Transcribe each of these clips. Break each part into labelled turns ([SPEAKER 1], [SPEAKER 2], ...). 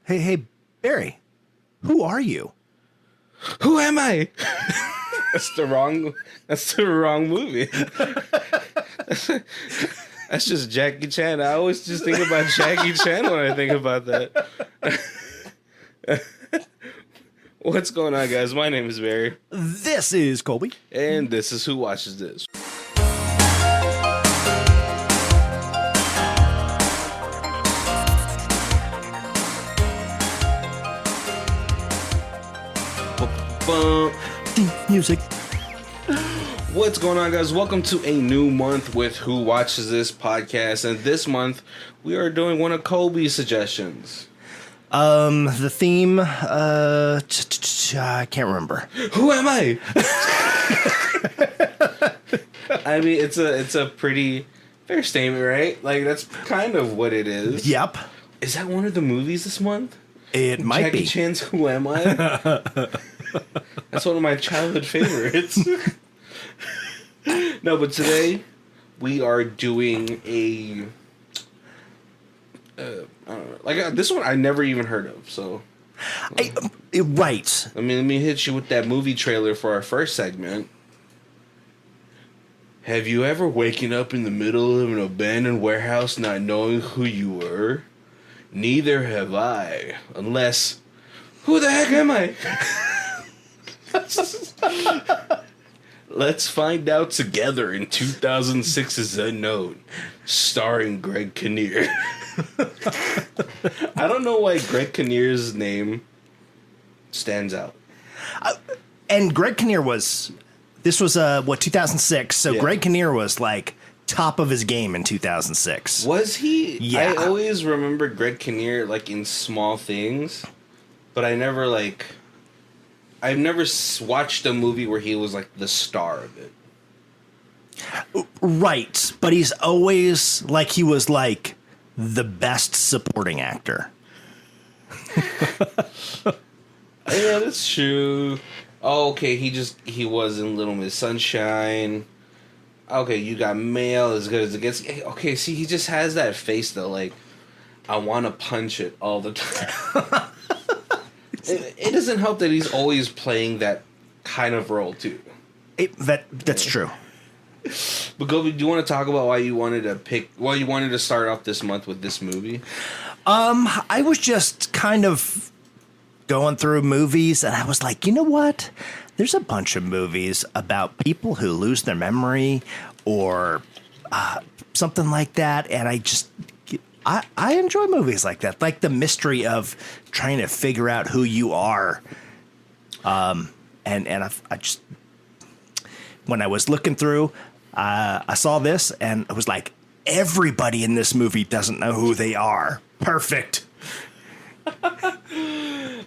[SPEAKER 1] Hey, Barry, who are you?
[SPEAKER 2] Who am I? That's the wrong movie. That's just Jackie Chan. I always just think about Jackie Chan when I think about that. What's going on, guys? My name is Barry.
[SPEAKER 1] This is Colby.
[SPEAKER 2] And this is Who Watches This.
[SPEAKER 1] Music.
[SPEAKER 2] What's going on, guys? Welcome to a new month with Who Watches This podcast. And this month, we are doing one of Colby's suggestions.
[SPEAKER 1] The theme, I can't remember.
[SPEAKER 2] Who am I? I mean, it's a pretty fair statement, right? Like, that's kind of what it is.
[SPEAKER 1] Yep.
[SPEAKER 2] Is that one of the movies this month?
[SPEAKER 1] It might be.
[SPEAKER 2] Jackie Chan's Who Am I? That's one of my childhood favorites. No, but today we are doing a I don't know, this one I never even heard of. So,
[SPEAKER 1] right.
[SPEAKER 2] I mean, let me hit you with that movie trailer for our first segment. Have you ever waken up in the middle of an abandoned warehouse not knowing who you were? Neither have I. Unless, who the heck am I? Let's find out together in 2006's Unknown, starring Greg Kinnear. I don't know why Greg Kinnear's name stands out.
[SPEAKER 1] And Greg Kinnear was 2006, so yeah. Greg Kinnear was like top of his game in 2006.
[SPEAKER 2] Was he?
[SPEAKER 1] Yeah.
[SPEAKER 2] I always remember Greg Kinnear like in small things, but I've never watched a movie where he was like the star of it.
[SPEAKER 1] Right, but he's always like he was like the best supporting actor.
[SPEAKER 2] Yeah, that's true. Oh, okay, he was in Little Miss Sunshine. Okay, you got Mail, As Good as It Gets. Okay, see, he just has that face though, like I want to punch it all the time. It doesn't help that he's always playing that kind of role too.
[SPEAKER 1] That's true.
[SPEAKER 2] But Gobi, do you want to talk about why you wanted to start off this month with this movie?
[SPEAKER 1] I was just kind of going through movies, and I was like, you know what? There's a bunch of movies about people who lose their memory or something like that, and I enjoy movies like that, like the mystery of trying to figure out who you are. And I just, when I was looking through, I saw this and I was like, everybody in this movie doesn't know who they are. Perfect.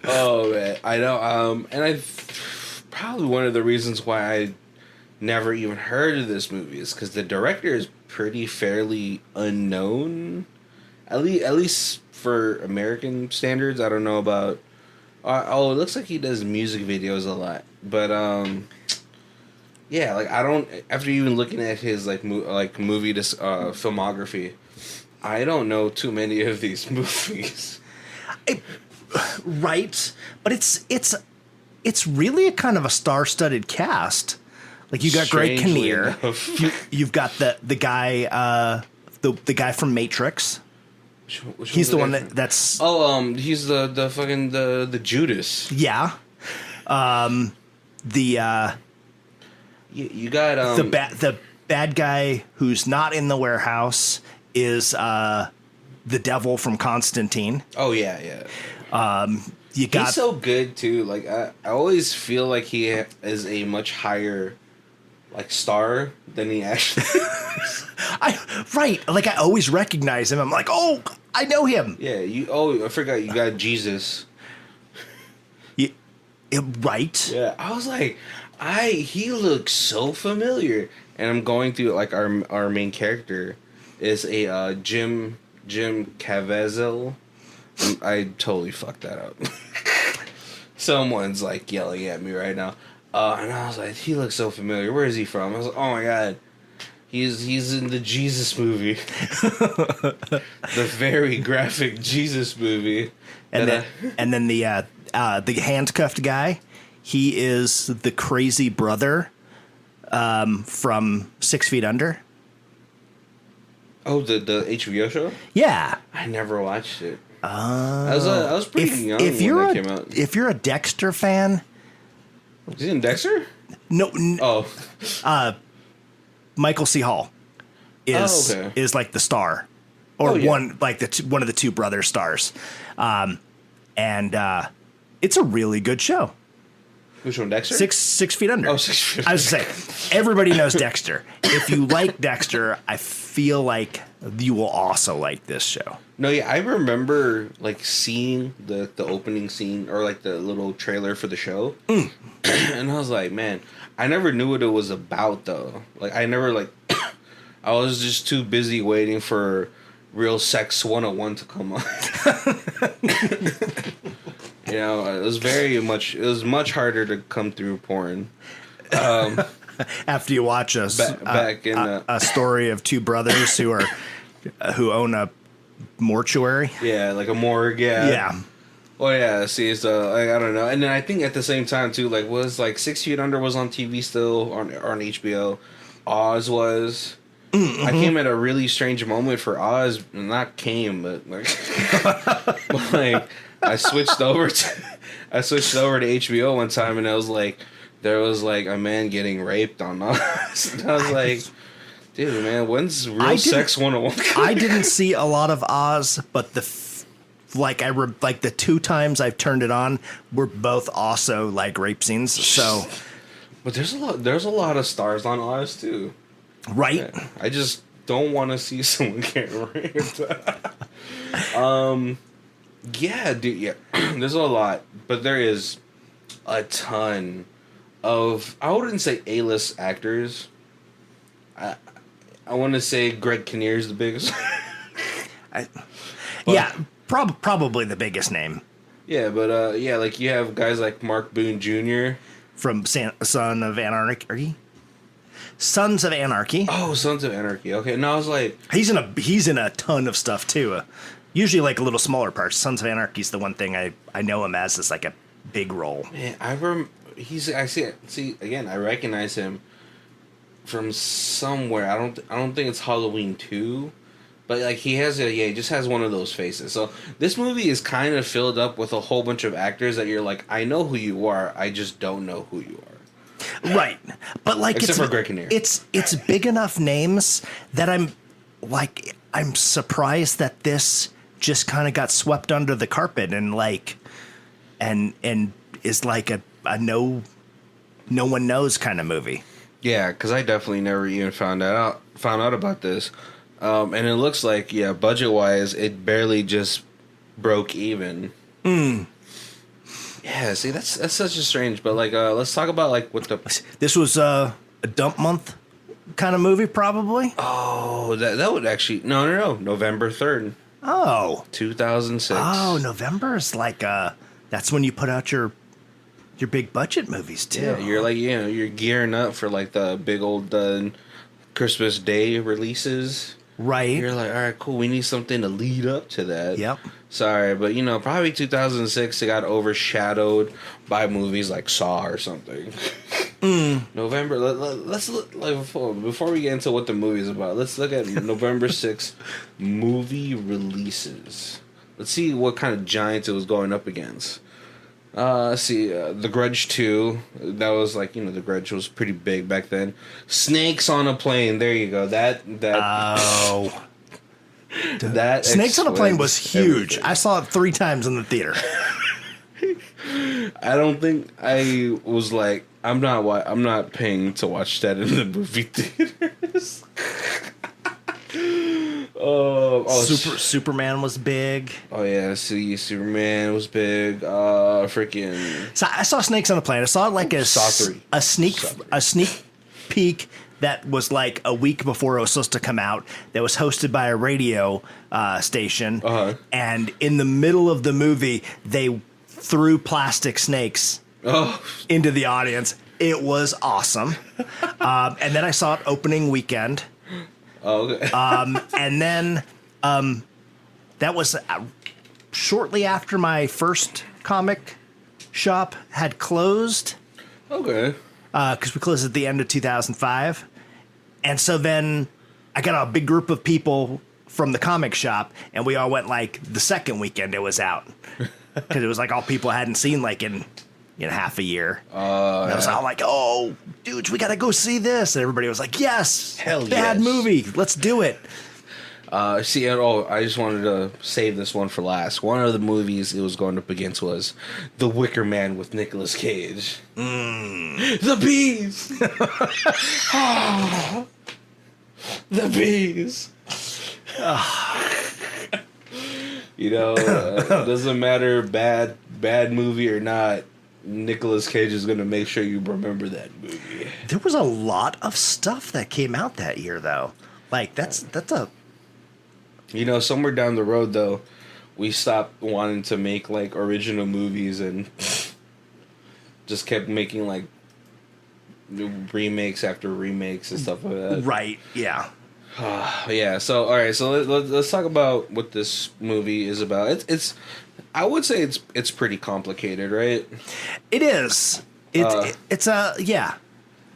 [SPEAKER 2] Oh man, I know. And probably one of the reasons why I never even heard of this movie is because the director is pretty fairly unknown. At least for American standards. I don't know about. It looks like he does music videos a lot, but yeah, like I don't. After even looking at his movie filmography, I don't know too many of these movies.
[SPEAKER 1] Right, but it's really a kind of a star-studded cast. Like you got Greg Kinnear, you've got the guy the guy from Matrix.
[SPEAKER 2] Which
[SPEAKER 1] he's the one that's
[SPEAKER 2] he's the fucking the Judas.
[SPEAKER 1] Yeah.
[SPEAKER 2] You got
[SPEAKER 1] the bad guy who's not in the warehouse is the devil from Constantine.
[SPEAKER 2] Oh yeah.
[SPEAKER 1] He's
[SPEAKER 2] so good too. Like I always feel like he is a much higher star than he actually is.
[SPEAKER 1] Right. Like I always recognize him. I'm like, oh, I know him.
[SPEAKER 2] Yeah. I forgot you got Jesus.
[SPEAKER 1] Yeah, right.
[SPEAKER 2] Yeah. I was like, he looks so familiar. And I'm going through like our main character is a Jim Caviezel. I totally fucked that up. Someone's like yelling at me right now. And I was like, he looks so familiar. Where is he from? I was like, oh my god. He's in the Jesus movie, the very graphic Jesus movie,
[SPEAKER 1] and then the handcuffed guy, he is the crazy brother from 6 Feet Under.
[SPEAKER 2] Oh, the HBO show?
[SPEAKER 1] Yeah,
[SPEAKER 2] I never watched it. I was pretty young when that came out.
[SPEAKER 1] If you're a Dexter fan,
[SPEAKER 2] is he in Dexter?
[SPEAKER 1] No.
[SPEAKER 2] Oh,
[SPEAKER 1] Michael C. Hall is like the star, or one of the two brother stars, and it's a really good show.
[SPEAKER 2] Which one, Dexter?
[SPEAKER 1] 6 Feet Under.
[SPEAKER 2] Oh, 6 Feet Under.
[SPEAKER 1] I was saying, everybody knows Dexter. If you like Dexter, I feel like you will also like this show.
[SPEAKER 2] No, yeah, I remember like seeing the opening scene or like the little trailer for the show, and I was like, man, I never knew what it was about though. Like, I never like, I was just too busy waiting for Real Sex 101 to come on. You know, it was much harder to come through porn.
[SPEAKER 1] After you watch a story of two brothers who own a mortuary.
[SPEAKER 2] Yeah, like a morgue. Yeah.
[SPEAKER 1] Yeah.
[SPEAKER 2] Well, yeah. See, so like, I don't know, and then I think at the same time too, like, was like 6 Feet Under was on TV still on HBO. Oz was. I came at a really strange moment for Oz. Not came, but like, but like I switched over to HBO one time, and I was like, there was like a man getting raped on Oz, and I was like, dude, man, when's Real Sex 101?
[SPEAKER 1] I didn't see a lot of Oz, but the two times I've turned it on were both also like rape scenes. So,
[SPEAKER 2] but there's a lot of stars on Oz too,
[SPEAKER 1] right?
[SPEAKER 2] Yeah, I just don't want to see someone get raped. Yeah, dude. Yeah, there's a lot, but there is a ton of, I wouldn't say A-list actors. I want to say Greg Kinnear is the biggest.
[SPEAKER 1] Probably the biggest name.
[SPEAKER 2] Yeah, but like you have guys like Mark Boone Jr.
[SPEAKER 1] from Son of Anarchy. Sons of Anarchy.
[SPEAKER 2] Oh, Sons of Anarchy. Okay, no, I was like,
[SPEAKER 1] he's in a ton of stuff too. Usually like a little smaller parts. Sons of Anarchy is the one thing I know him as like a big role.
[SPEAKER 2] Man, I see again. I recognize him from somewhere. I don't think it's Halloween 2, but like he just has one of those faces. So this movie is kind of filled up with a whole bunch of actors that you're like, I know who you are, I just don't know who you are.
[SPEAKER 1] Right, but like
[SPEAKER 2] except for Greg Kinnear,
[SPEAKER 1] it's big enough names that I'm surprised that this just kind of got swept under the carpet and is like a no one knows kind of movie.
[SPEAKER 2] Yeah, because I definitely never even found out about this, and it looks like budget wise, it barely just broke even. Yeah, see, that's such a strange. But like, let's talk about like what
[SPEAKER 1] this was a dump month kind of movie, probably.
[SPEAKER 2] Oh, that would actually no November 3rd.
[SPEAKER 1] Oh,
[SPEAKER 2] 2006.
[SPEAKER 1] Oh, November is like that's when you put out your big budget movies too.
[SPEAKER 2] Yeah, you're like, you're gearing up for like the big old Christmas Day releases.
[SPEAKER 1] Right.
[SPEAKER 2] You're like, all right, cool. We need something to lead up to that.
[SPEAKER 1] Yep.
[SPEAKER 2] Sorry, but probably 2006 it got overshadowed by movies like Saw or something. November. Let's look before we get into what the movie is about. Let's look at November 6th movie releases. Let's see what kind of giants it was going up against. See, The Grudge 2, that was like, The Grudge was pretty big back then. Snakes on a Plane, there you go. That
[SPEAKER 1] Snakes on a Plane was huge.
[SPEAKER 2] Everything.
[SPEAKER 1] I saw it 3 times in the theater.
[SPEAKER 2] I don't think I was like, I'm not paying to watch that in the movie theaters.
[SPEAKER 1] Superman was big.
[SPEAKER 2] Oh yeah, see, Superman was big. Freaking.
[SPEAKER 1] So I saw Snakes on a Plane. I saw it like
[SPEAKER 2] Saw 3.
[SPEAKER 1] a sneak peek that was like a week before it was supposed to come out. That was hosted by a radio station, and in the middle of the movie, they threw plastic snakes into the audience. It was awesome. And then I saw it opening weekend.
[SPEAKER 2] Oh, okay.
[SPEAKER 1] And then that was shortly after my first comic shop had closed.
[SPEAKER 2] Okay.
[SPEAKER 1] Because we closed at the end of 2005. And so then I got a big group of people from the comic shop, and we all went like the second weekend it was out. Because it was like all people I hadn't seen like in half a year. And I was all like, oh, dudes, we got to go see this. And everybody was like, yes,
[SPEAKER 2] hell
[SPEAKER 1] bad
[SPEAKER 2] yes.
[SPEAKER 1] movie. Let's do it.
[SPEAKER 2] I just wanted to save this one for last. One of the movies it was going up against was The Wicker Man with Nicolas Cage. The bees! The bees! Doesn't matter bad movie or not, Nicolas Cage is going to make sure you remember that movie.
[SPEAKER 1] There was a lot of stuff that came out that year, though. Like, that's a...
[SPEAKER 2] Somewhere down the road, though, we stopped wanting to make, like, original movies and just kept making, like, remakes after remakes and stuff like that.
[SPEAKER 1] Right, yeah.
[SPEAKER 2] Yeah, so, all right, so let's talk about what this movie is about. It's I would say it's pretty complicated, right?
[SPEAKER 1] It is. It's a... Yeah.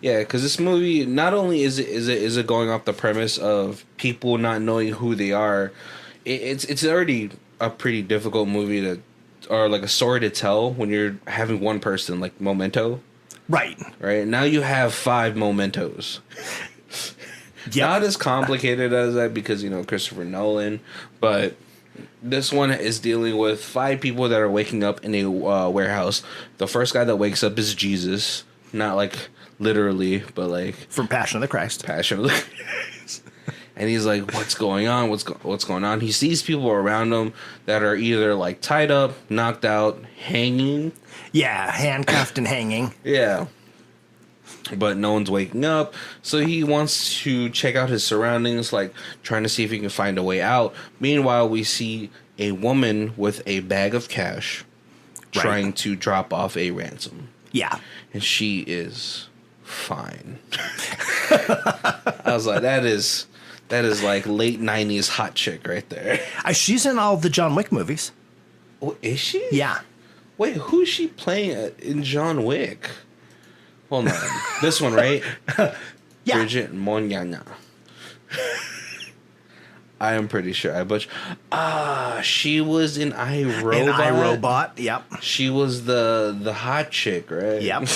[SPEAKER 2] Yeah, because this movie, not only is it going off the premise of people not knowing who they are, it's already a pretty difficult movie or like a story to tell when you're having one person, like Memento.
[SPEAKER 1] Right.
[SPEAKER 2] Right? Now you have 5 Mementos. Yep. Not as complicated as that because, Christopher Nolan, but this one is dealing with 5 people that are waking up in a warehouse. The first guy that wakes up is Jesus, not like... literally, but like
[SPEAKER 1] from Passion of the Christ.
[SPEAKER 2] And he's like, "What's going on? What's going on?" He sees people around him that are either like tied up, knocked out, hanging.
[SPEAKER 1] Yeah, handcuffed and hanging.
[SPEAKER 2] Yeah, but no one's waking up, so he wants to check out his surroundings, like trying to see if he can find a way out. Meanwhile, we see a woman with a bag of cash trying to drop off a ransom.
[SPEAKER 1] Yeah,
[SPEAKER 2] and she is fine. I was like, that is like late 90s hot chick right there.
[SPEAKER 1] She's in all the John Wick movies.
[SPEAKER 2] Oh, is she?
[SPEAKER 1] Yeah.
[SPEAKER 2] Wait, who's she playing in John Wick? Hold on. This one, right?
[SPEAKER 1] Yeah.
[SPEAKER 2] Bridget Monyana. I am pretty sure I butchered. She was in iRobot.
[SPEAKER 1] In iRobot, yep.
[SPEAKER 2] She was the hot chick, right?
[SPEAKER 1] Yep.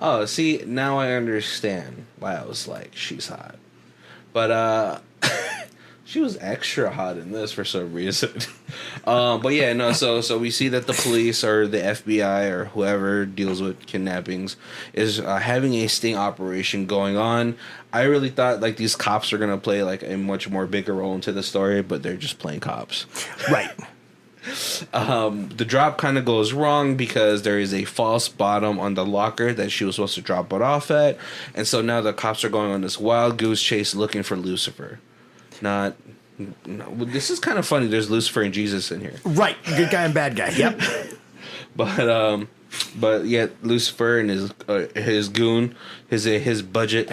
[SPEAKER 2] Oh, see, now I understand why I was like, she's hot. But she was extra hot in this for some reason. But yeah, no, so we see that the police or the FBI or whoever deals with kidnappings is having a sting operation going on. I really thought like these cops are going to play like a much more bigger role into the story, but they're just playing cops.
[SPEAKER 1] Right.
[SPEAKER 2] The drop kind of goes wrong because there is a false bottom on the locker that she was supposed to drop it off at. And so now the cops are going on this wild goose chase looking for Lucifer. No, this is kind of funny. There's Lucifer and Jesus in here.
[SPEAKER 1] Right. Good guy and bad guy. Yep.
[SPEAKER 2] But yet Lucifer and his goon, his budget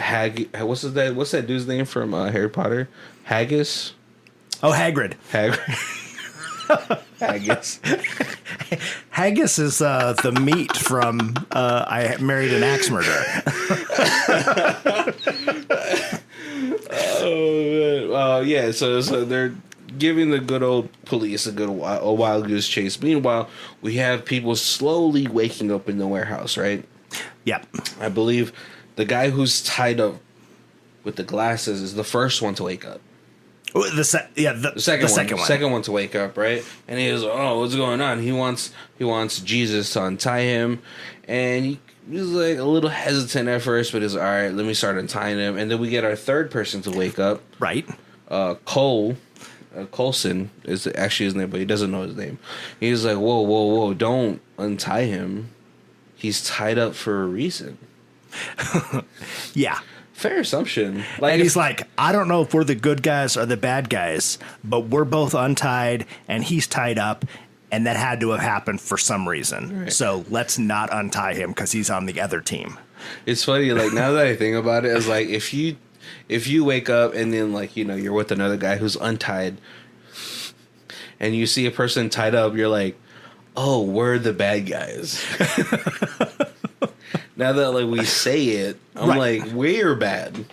[SPEAKER 2] what's that dude's name from Harry Potter? Haggis?
[SPEAKER 1] Oh, Hagrid.
[SPEAKER 2] Haggis.
[SPEAKER 1] Haggis is the meat from I Married an Axe Murderer.
[SPEAKER 2] Yeah. So they're giving the good old police a wild goose chase. Meanwhile, we have people slowly waking up in the warehouse. Right.
[SPEAKER 1] Yep.
[SPEAKER 2] I believe the guy who's tied up with the glasses is the first one to wake up.
[SPEAKER 1] The second one
[SPEAKER 2] to wake up, right? And he was, oh, what's going on? He wants Jesus to untie him, and he was like a little hesitant at first, but he's all right. Let me start untying him, and then we get our third person to wake up.
[SPEAKER 1] Right.
[SPEAKER 2] Coulson is actually his name, but he doesn't know his name. He's like, whoa, don't untie him. He's tied up for a reason.
[SPEAKER 1] Yeah.
[SPEAKER 2] Fair assumption.
[SPEAKER 1] And he's like, I don't know if we're the good guys or the bad guys, but we're both untied and he's tied up, and that had to have happened for some reason. Right. So let's not untie him because he's on the other team.
[SPEAKER 2] It's funny, like now that I think about it, it's like if you if you wake up and then like, you know, you're with another guy who's untied and you see a person tied up, you're like, oh, we're the bad guys. Now that like we say it, I'm like, we're bad.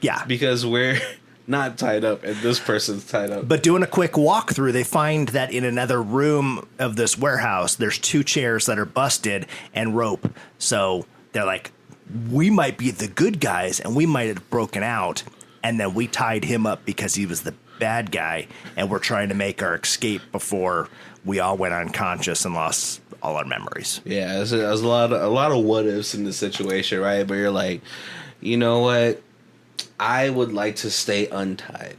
[SPEAKER 1] Yeah.
[SPEAKER 2] Because we're not tied up and this person's tied up.
[SPEAKER 1] But doing a quick walkthrough, they find that in another room of this warehouse, there's 2 chairs that are busted and rope. So they're like, we might be the good guys and we might have broken out. And then we tied him up because he was the bad guy. And we're trying to make our escape before we all went unconscious and lost all our memories.
[SPEAKER 2] Yeah, there's a lot of what ifs in the situation, right? But you're like, you know what? I would like to stay untied.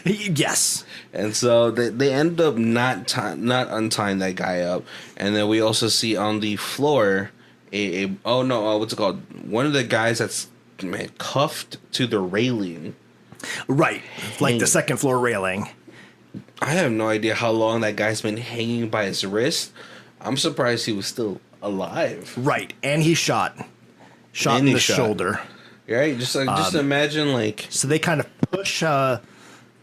[SPEAKER 1] Yes.
[SPEAKER 2] And so they end up not untying that guy up. And then we also see on the floor what's it called? One of the guys that's cuffed to the railing.
[SPEAKER 1] Right. Like the second floor railing.
[SPEAKER 2] I have no idea how long that guy's been hanging by his wrist. I'm surprised he was still alive.
[SPEAKER 1] Right. And he's shot in the shoulder.
[SPEAKER 2] Right? Just imagine like...
[SPEAKER 1] So they kind of push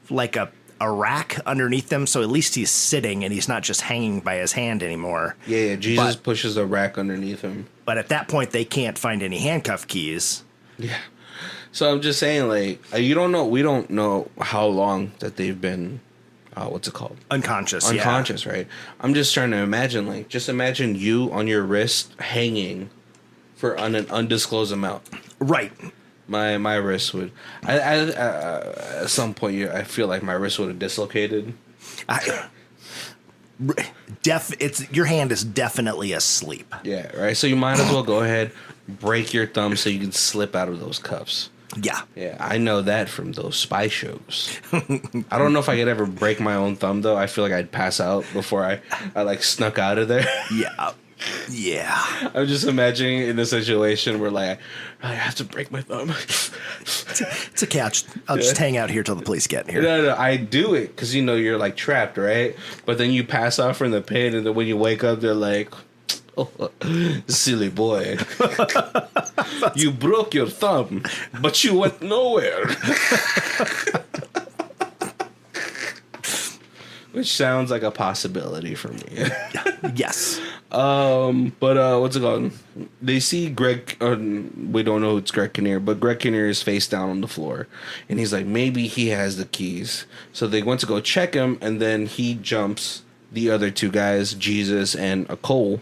[SPEAKER 1] like a rack underneath him, so at least he's sitting and he's not just hanging by his hand anymore.
[SPEAKER 2] Yeah, Jesus pushes a rack underneath him.
[SPEAKER 1] But at that point, they can't find any handcuff keys.
[SPEAKER 2] Yeah. So I'm just saying, like, we don't know how long that they've been, what's it called?
[SPEAKER 1] Unconscious,
[SPEAKER 2] right? I'm just trying to imagine, like, just imagine you on your wrist hanging for an undisclosed amount.
[SPEAKER 1] Right.
[SPEAKER 2] My wrist would, at some point, I feel like my wrist would have dislocated.
[SPEAKER 1] Your hand is definitely asleep.
[SPEAKER 2] Yeah, right. So you might as well go ahead, break your thumb so you can slip out of those cuffs.
[SPEAKER 1] Yeah.
[SPEAKER 2] Yeah, I know that from those spy shows. I don't know if I could ever break my own thumb, though. I feel like I'd pass out before I like snuck out of there.
[SPEAKER 1] Yeah. Yeah.
[SPEAKER 2] I'm just imagining in a situation where like I have to break my thumb.
[SPEAKER 1] It's a catch. I'll just hang out here till the police get here.
[SPEAKER 2] No, I do it because you're like trapped, right? But then you pass out from the pain, and then when you wake up, they're like, "Oh, silly boy, you broke your thumb, but you went nowhere." Which sounds like a possibility for me.
[SPEAKER 1] Yes.
[SPEAKER 2] But what's it called? They see Greg. We don't know it's Greg Kinnear, but Greg Kinnear is face down on the floor, and he's like, maybe he has the keys. So they went to go check him, and then he jumps the other 2 guys, Jesus and a Cole,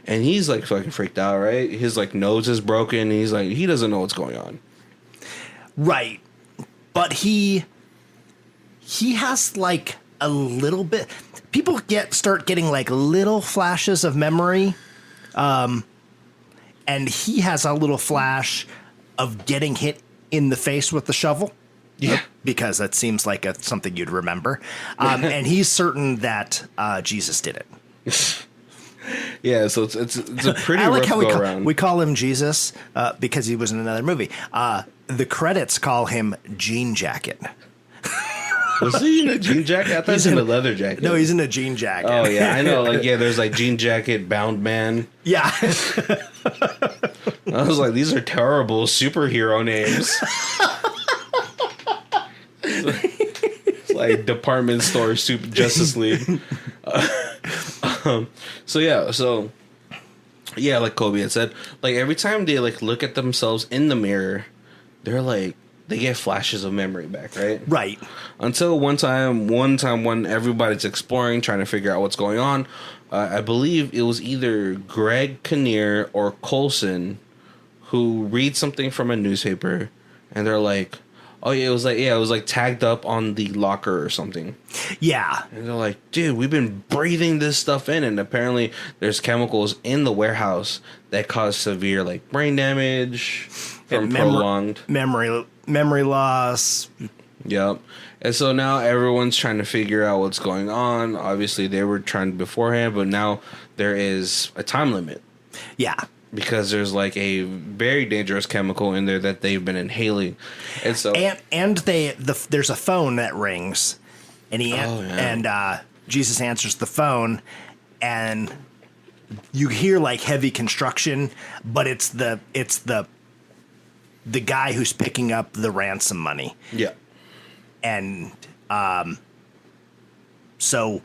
[SPEAKER 2] and he's like fucking freaked out, right? His like nose is broken. And he's like, he doesn't know what's going on.
[SPEAKER 1] Right, but he has like a little bit. People start getting like little flashes of memory, and he has a little flash of getting hit in the face with the shovel.
[SPEAKER 2] Yeah,
[SPEAKER 1] because that seems like something you'd remember. And he's certain that Jesus did it.
[SPEAKER 2] Yeah, so it's a pretty
[SPEAKER 1] I like
[SPEAKER 2] rough
[SPEAKER 1] how
[SPEAKER 2] go around.
[SPEAKER 1] we call him Jesus because he was in another movie. The credits call him Jean Jacket.
[SPEAKER 2] Was he in a jean jacket? I thought he was in a leather jacket.
[SPEAKER 1] No, he's in a jean jacket.
[SPEAKER 2] Oh, yeah, I know. Like, yeah, there's like jean jacket, bound man.
[SPEAKER 1] Yeah.
[SPEAKER 2] I was like, these are terrible superhero names. It's like Department Store Super Justice League. So yeah, like Kobe had said, like every time they like look at themselves in the mirror, they're like, they get flashes of memory back, right?
[SPEAKER 1] Right.
[SPEAKER 2] Until one time when everybody's exploring, trying to figure out what's going on, I believe it was either Greg Kinnear or Coulson who read something from a newspaper, and they're like, "Oh yeah, it was like tagged up on the locker or something."
[SPEAKER 1] Yeah.
[SPEAKER 2] And they're like, "Dude, we've been breathing this stuff in, and apparently there's chemicals in the warehouse that cause severe like brain damage from prolonged
[SPEAKER 1] memory loss."
[SPEAKER 2] Yep. And so now everyone's trying to figure out what's going on. Obviously, they were trying beforehand, but now there is a time limit.
[SPEAKER 1] Yeah.
[SPEAKER 2] Because there's like a very dangerous chemical in there that they've been inhaling. And so
[SPEAKER 1] there's a phone that rings, and Jesus answers the phone, and you hear like heavy construction, but it's the the guy who's picking up the ransom money.
[SPEAKER 2] Yeah.
[SPEAKER 1] And so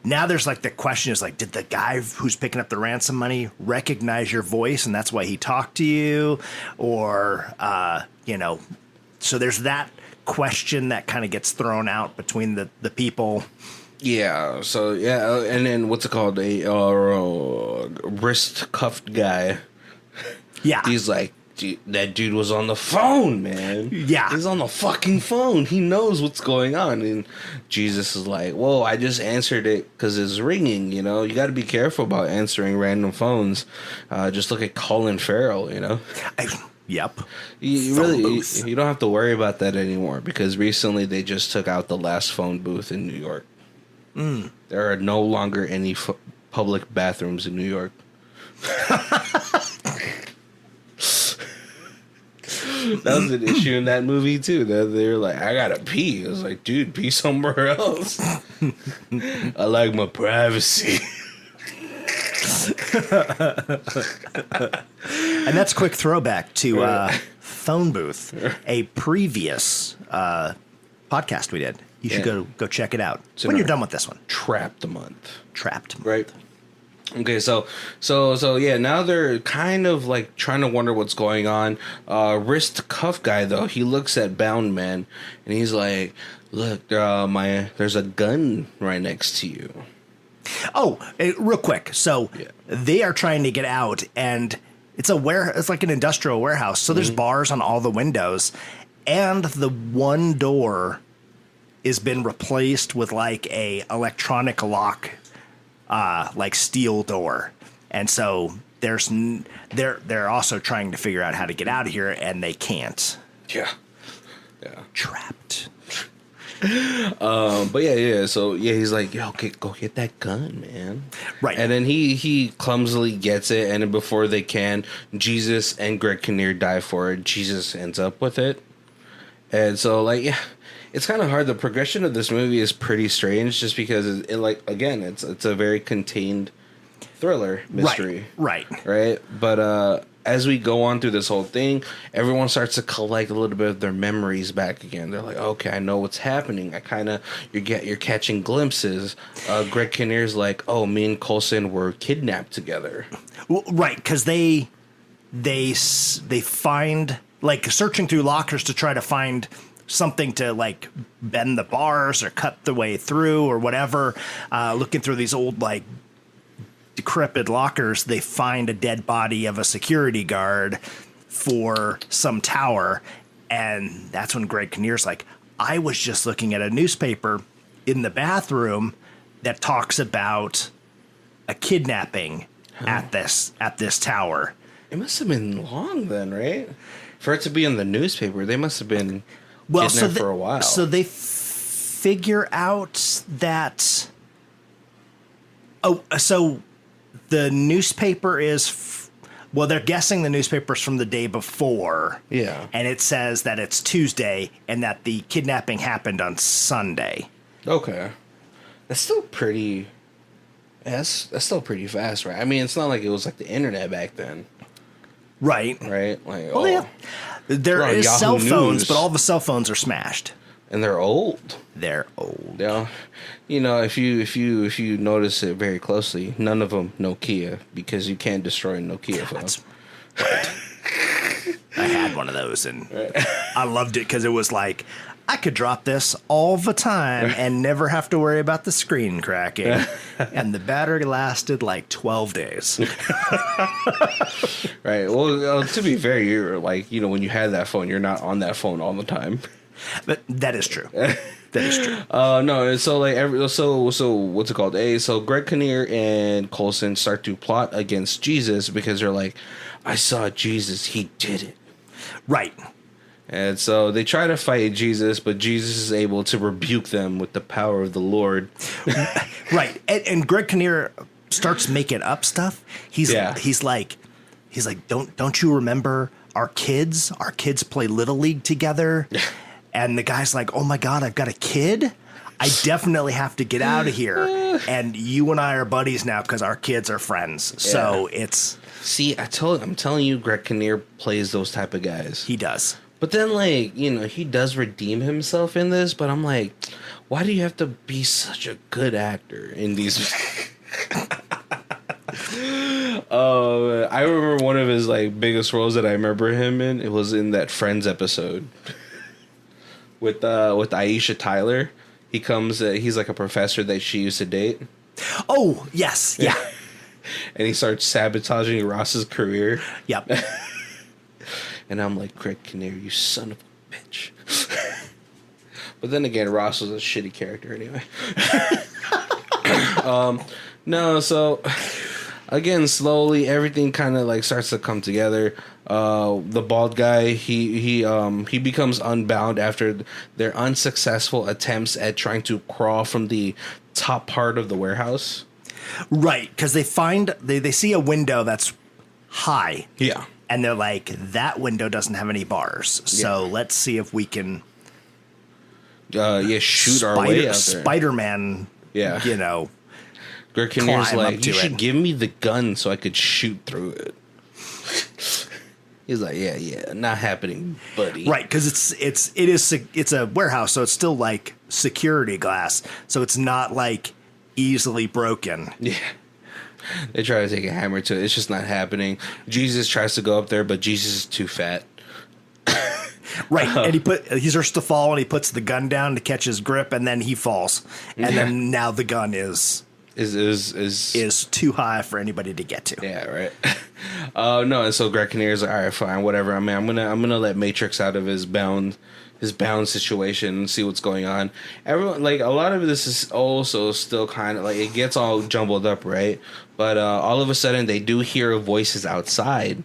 [SPEAKER 1] now there's like the question is like, did the guy who's picking up the ransom money recognize your voice and that's why he talked to you? Or, so there's that question that kind of gets thrown out between the people.
[SPEAKER 2] Yeah. So, yeah. And then what's it called? A wrist cuffed guy.
[SPEAKER 1] Yeah.
[SPEAKER 2] He's like, that dude was on the phone, man.
[SPEAKER 1] Yeah.
[SPEAKER 2] He's on the fucking phone. He knows what's going on. And Jesus is like, whoa, I just answered it because it's ringing, You got to be careful about answering random phones. Just look at Colin Farrell,
[SPEAKER 1] Yep.
[SPEAKER 2] You don't have to worry about that anymore because recently they just took out the last phone booth in New York. There are no longer any public bathrooms in New York. That was an issue in that movie too. That they were like, I gotta pee. I was like, dude, pee somewhere else. I like my privacy.
[SPEAKER 1] And that's a quick throwback to Phone Booth, a previous podcast we did. You should go check it out when you're done with this one.
[SPEAKER 2] Trapped month.
[SPEAKER 1] Right.
[SPEAKER 2] Okay, so yeah, now they're kind of like trying to wonder what's going on. Wrist cuff guy though, he looks at Bound Man and he's like, "Look, there's a gun right next to you."
[SPEAKER 1] Oh, real quick. So they are trying to get out, and it's like an industrial warehouse. So there's bars on all the windows, and the one door has been replaced with like a electronic lock. Like steel door, and so they're also trying to figure out how to get out of here, and they can't.
[SPEAKER 2] Yeah.
[SPEAKER 1] Trapped.
[SPEAKER 2] But yeah. So yeah, he's like, "Yo, go get that gun, man."
[SPEAKER 1] Right.
[SPEAKER 2] And then he clumsily gets it, and then before they can, Jesus and Greg Kinnear die for it. Jesus ends up with it, and so like yeah. It's kind of hard. The progression of this movie is pretty strange, just because it's a very contained thriller mystery,
[SPEAKER 1] right.
[SPEAKER 2] But as we go on through this whole thing, everyone starts to collect a little bit of their memories back again. They're like, okay, I know what's happening. You're catching glimpses. Greg Kinnear's like, oh, me and Coulson were kidnapped together,
[SPEAKER 1] Well, right? Because they find like searching through lockers to try to find something to like bend the bars or cut the way through or whatever. Looking through these old like decrepit lockers, they find a dead body of a security guard for some tower, and that's when Greg Kinnear's like, I was just looking at a newspaper in the bathroom that talks about a kidnapping at this tower.
[SPEAKER 2] It must have been long then, right? For it to be in the newspaper, they must have been kidnapped for a while.
[SPEAKER 1] So they figure out that. So the newspaper is. They're guessing the newspaper's from the day before.
[SPEAKER 2] Yeah. And
[SPEAKER 1] it says that it's Tuesday and that the kidnapping happened on Sunday.
[SPEAKER 2] Okay. That's still pretty. That's still pretty fast, right? I mean, it's not like it was like the internet back then.
[SPEAKER 1] Right.
[SPEAKER 2] Right? Like,
[SPEAKER 1] there is
[SPEAKER 2] Yahoo
[SPEAKER 1] cell phones,
[SPEAKER 2] News.
[SPEAKER 1] but all the cell phones are smashed.
[SPEAKER 2] And they're old.
[SPEAKER 1] They're old.
[SPEAKER 2] Yeah. You know, if you notice it very closely, none of them Nokia, because you can't destroy Nokia phones.
[SPEAKER 1] Right. I had one of those, and I loved it because it was like, I could drop this all the time and never have to worry about the screen cracking. And the battery lasted like 12 days.
[SPEAKER 2] Right. Well, to be fair, you're like, when you had that phone, you're not on that phone all the time.
[SPEAKER 1] But that is true. That is true.
[SPEAKER 2] No, so like so what's it called? So Greg Kinnear and Coulson start to plot against Jesus because they're like, I saw Jesus, he did it.
[SPEAKER 1] Right.
[SPEAKER 2] And so they try to fight Jesus, but Jesus is able to rebuke them with the power of the Lord.
[SPEAKER 1] Right. And Greg Kinnear starts making up stuff. He's like, don't you remember our kids? Our kids play Little League together. And the guy's like, oh my God, I've got a kid. I definitely have to get out of here. And you and I are buddies now because our kids are friends. Yeah. So it's...
[SPEAKER 2] See, I'm telling you, Greg Kinnear plays those type of guys.
[SPEAKER 1] He does.
[SPEAKER 2] But then, like, you know, he does redeem himself in this, but I'm like, why do you have to be such a good actor in these... I remember one of his, like, biggest roles that I remember him in. It was in that Friends episode with Aisha Tyler. He comes, he's like a professor that she used to date.
[SPEAKER 1] Oh, yes. Yeah.
[SPEAKER 2] And he starts sabotaging Ross's career.
[SPEAKER 1] Yep.
[SPEAKER 2] And I'm like, Greg Kinnear, you son of a bitch. But then again, Ross was a shitty character anyway. No, so again, slowly everything kind of like starts to come together. The bald guy, he becomes unbound after their unsuccessful attempts at trying to crawl from the top part of the warehouse.
[SPEAKER 1] Right, because they see a window that's high.
[SPEAKER 2] Yeah.
[SPEAKER 1] And they're like, that window doesn't have any bars. So let's see if we can
[SPEAKER 2] shoot our way out there.
[SPEAKER 1] Spider-Man, you know.
[SPEAKER 2] Greg Kinnear's like, you should give me the gun so I could shoot through it. He's like, yeah, not happening, buddy.
[SPEAKER 1] Right, because it's a warehouse, so it's still like security glass, so it's not like easily broken.
[SPEAKER 2] Yeah, they try to take a hammer to it. It's just not happening. Jesus tries to go up there, but Jesus is too fat.
[SPEAKER 1] Right, and he starts to fall, and he puts the gun down to catch his grip, and then he falls, and then now the gun is too high for anybody to get to.
[SPEAKER 2] Yeah, right. No, and so Greg Kinnear's like, all right, fine, whatever. I mean, I'm gonna let Matrix out of his bound situation and see what's going on. Everyone, like, a lot of this is also still kind of like it gets all jumbled up, right? But all of a sudden they do hear voices outside,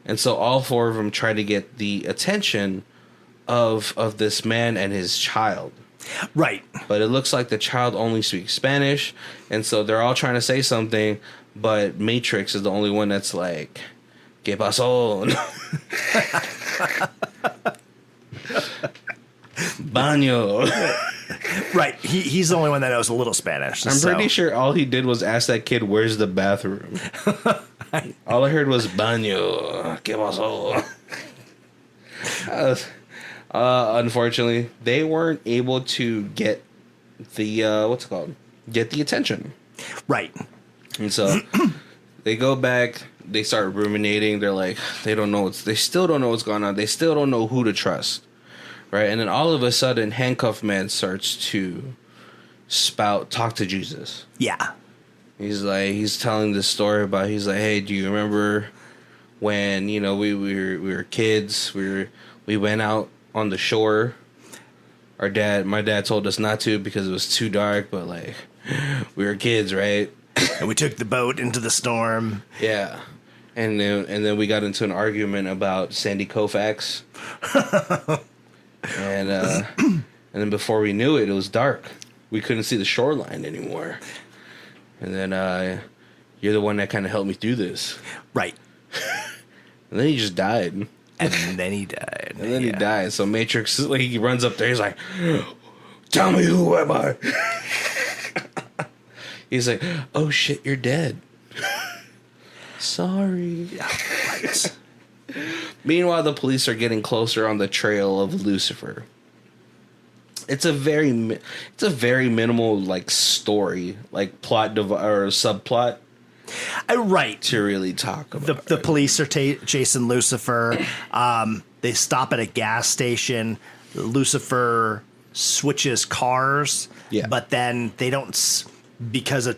[SPEAKER 2] and so all four of them try to get the attention of this man and his child.
[SPEAKER 1] Right.
[SPEAKER 2] But it looks like the child only speaks Spanish, and so they're all trying to say something, but Matrix is the only one that's like, ¿Qué pasó? Baño.
[SPEAKER 1] Right. He's the only one that knows a little Spanish.
[SPEAKER 2] I'm pretty sure all he did was ask that kid, where's the bathroom? All I heard was baño. ¿Qué pasó? Unfortunately, they weren't able to get the get the attention.
[SPEAKER 1] Right.
[SPEAKER 2] And so they go back, they start ruminating, they're like, they still don't know what's going on, they still don't know who to trust. Right? And then all of a sudden, Handcuff Man starts to talk to Jesus.
[SPEAKER 1] Yeah.
[SPEAKER 2] He's telling this story about, he's like, hey, do you remember when, you know, we were kids, we went out on the shore. My dad told us not to because it was too dark, but like we were kids, right?
[SPEAKER 1] And we took the boat into the storm.
[SPEAKER 2] Yeah. And then we got into an argument about Sandy Koufax. And then before we knew it, it was dark. We couldn't see the shoreline anymore. And then you're the one that kind of helped me through this.
[SPEAKER 1] Right.
[SPEAKER 2] And then he just died.
[SPEAKER 1] And then he died.
[SPEAKER 2] And then he died. So Matrix, like, he runs up there. He's like, tell me, who am I? He's like, oh shit, you're dead. Sorry. Yeah, right. Meanwhile, the police are getting closer on the trail of Lucifer. It's a very minimal, like, story, like plot or subplot.
[SPEAKER 1] Right.
[SPEAKER 2] To really talk about.
[SPEAKER 1] The police are chasing Lucifer. They stop at a gas station. Lucifer switches cars.
[SPEAKER 2] Yeah.
[SPEAKER 1] But then they don't, because a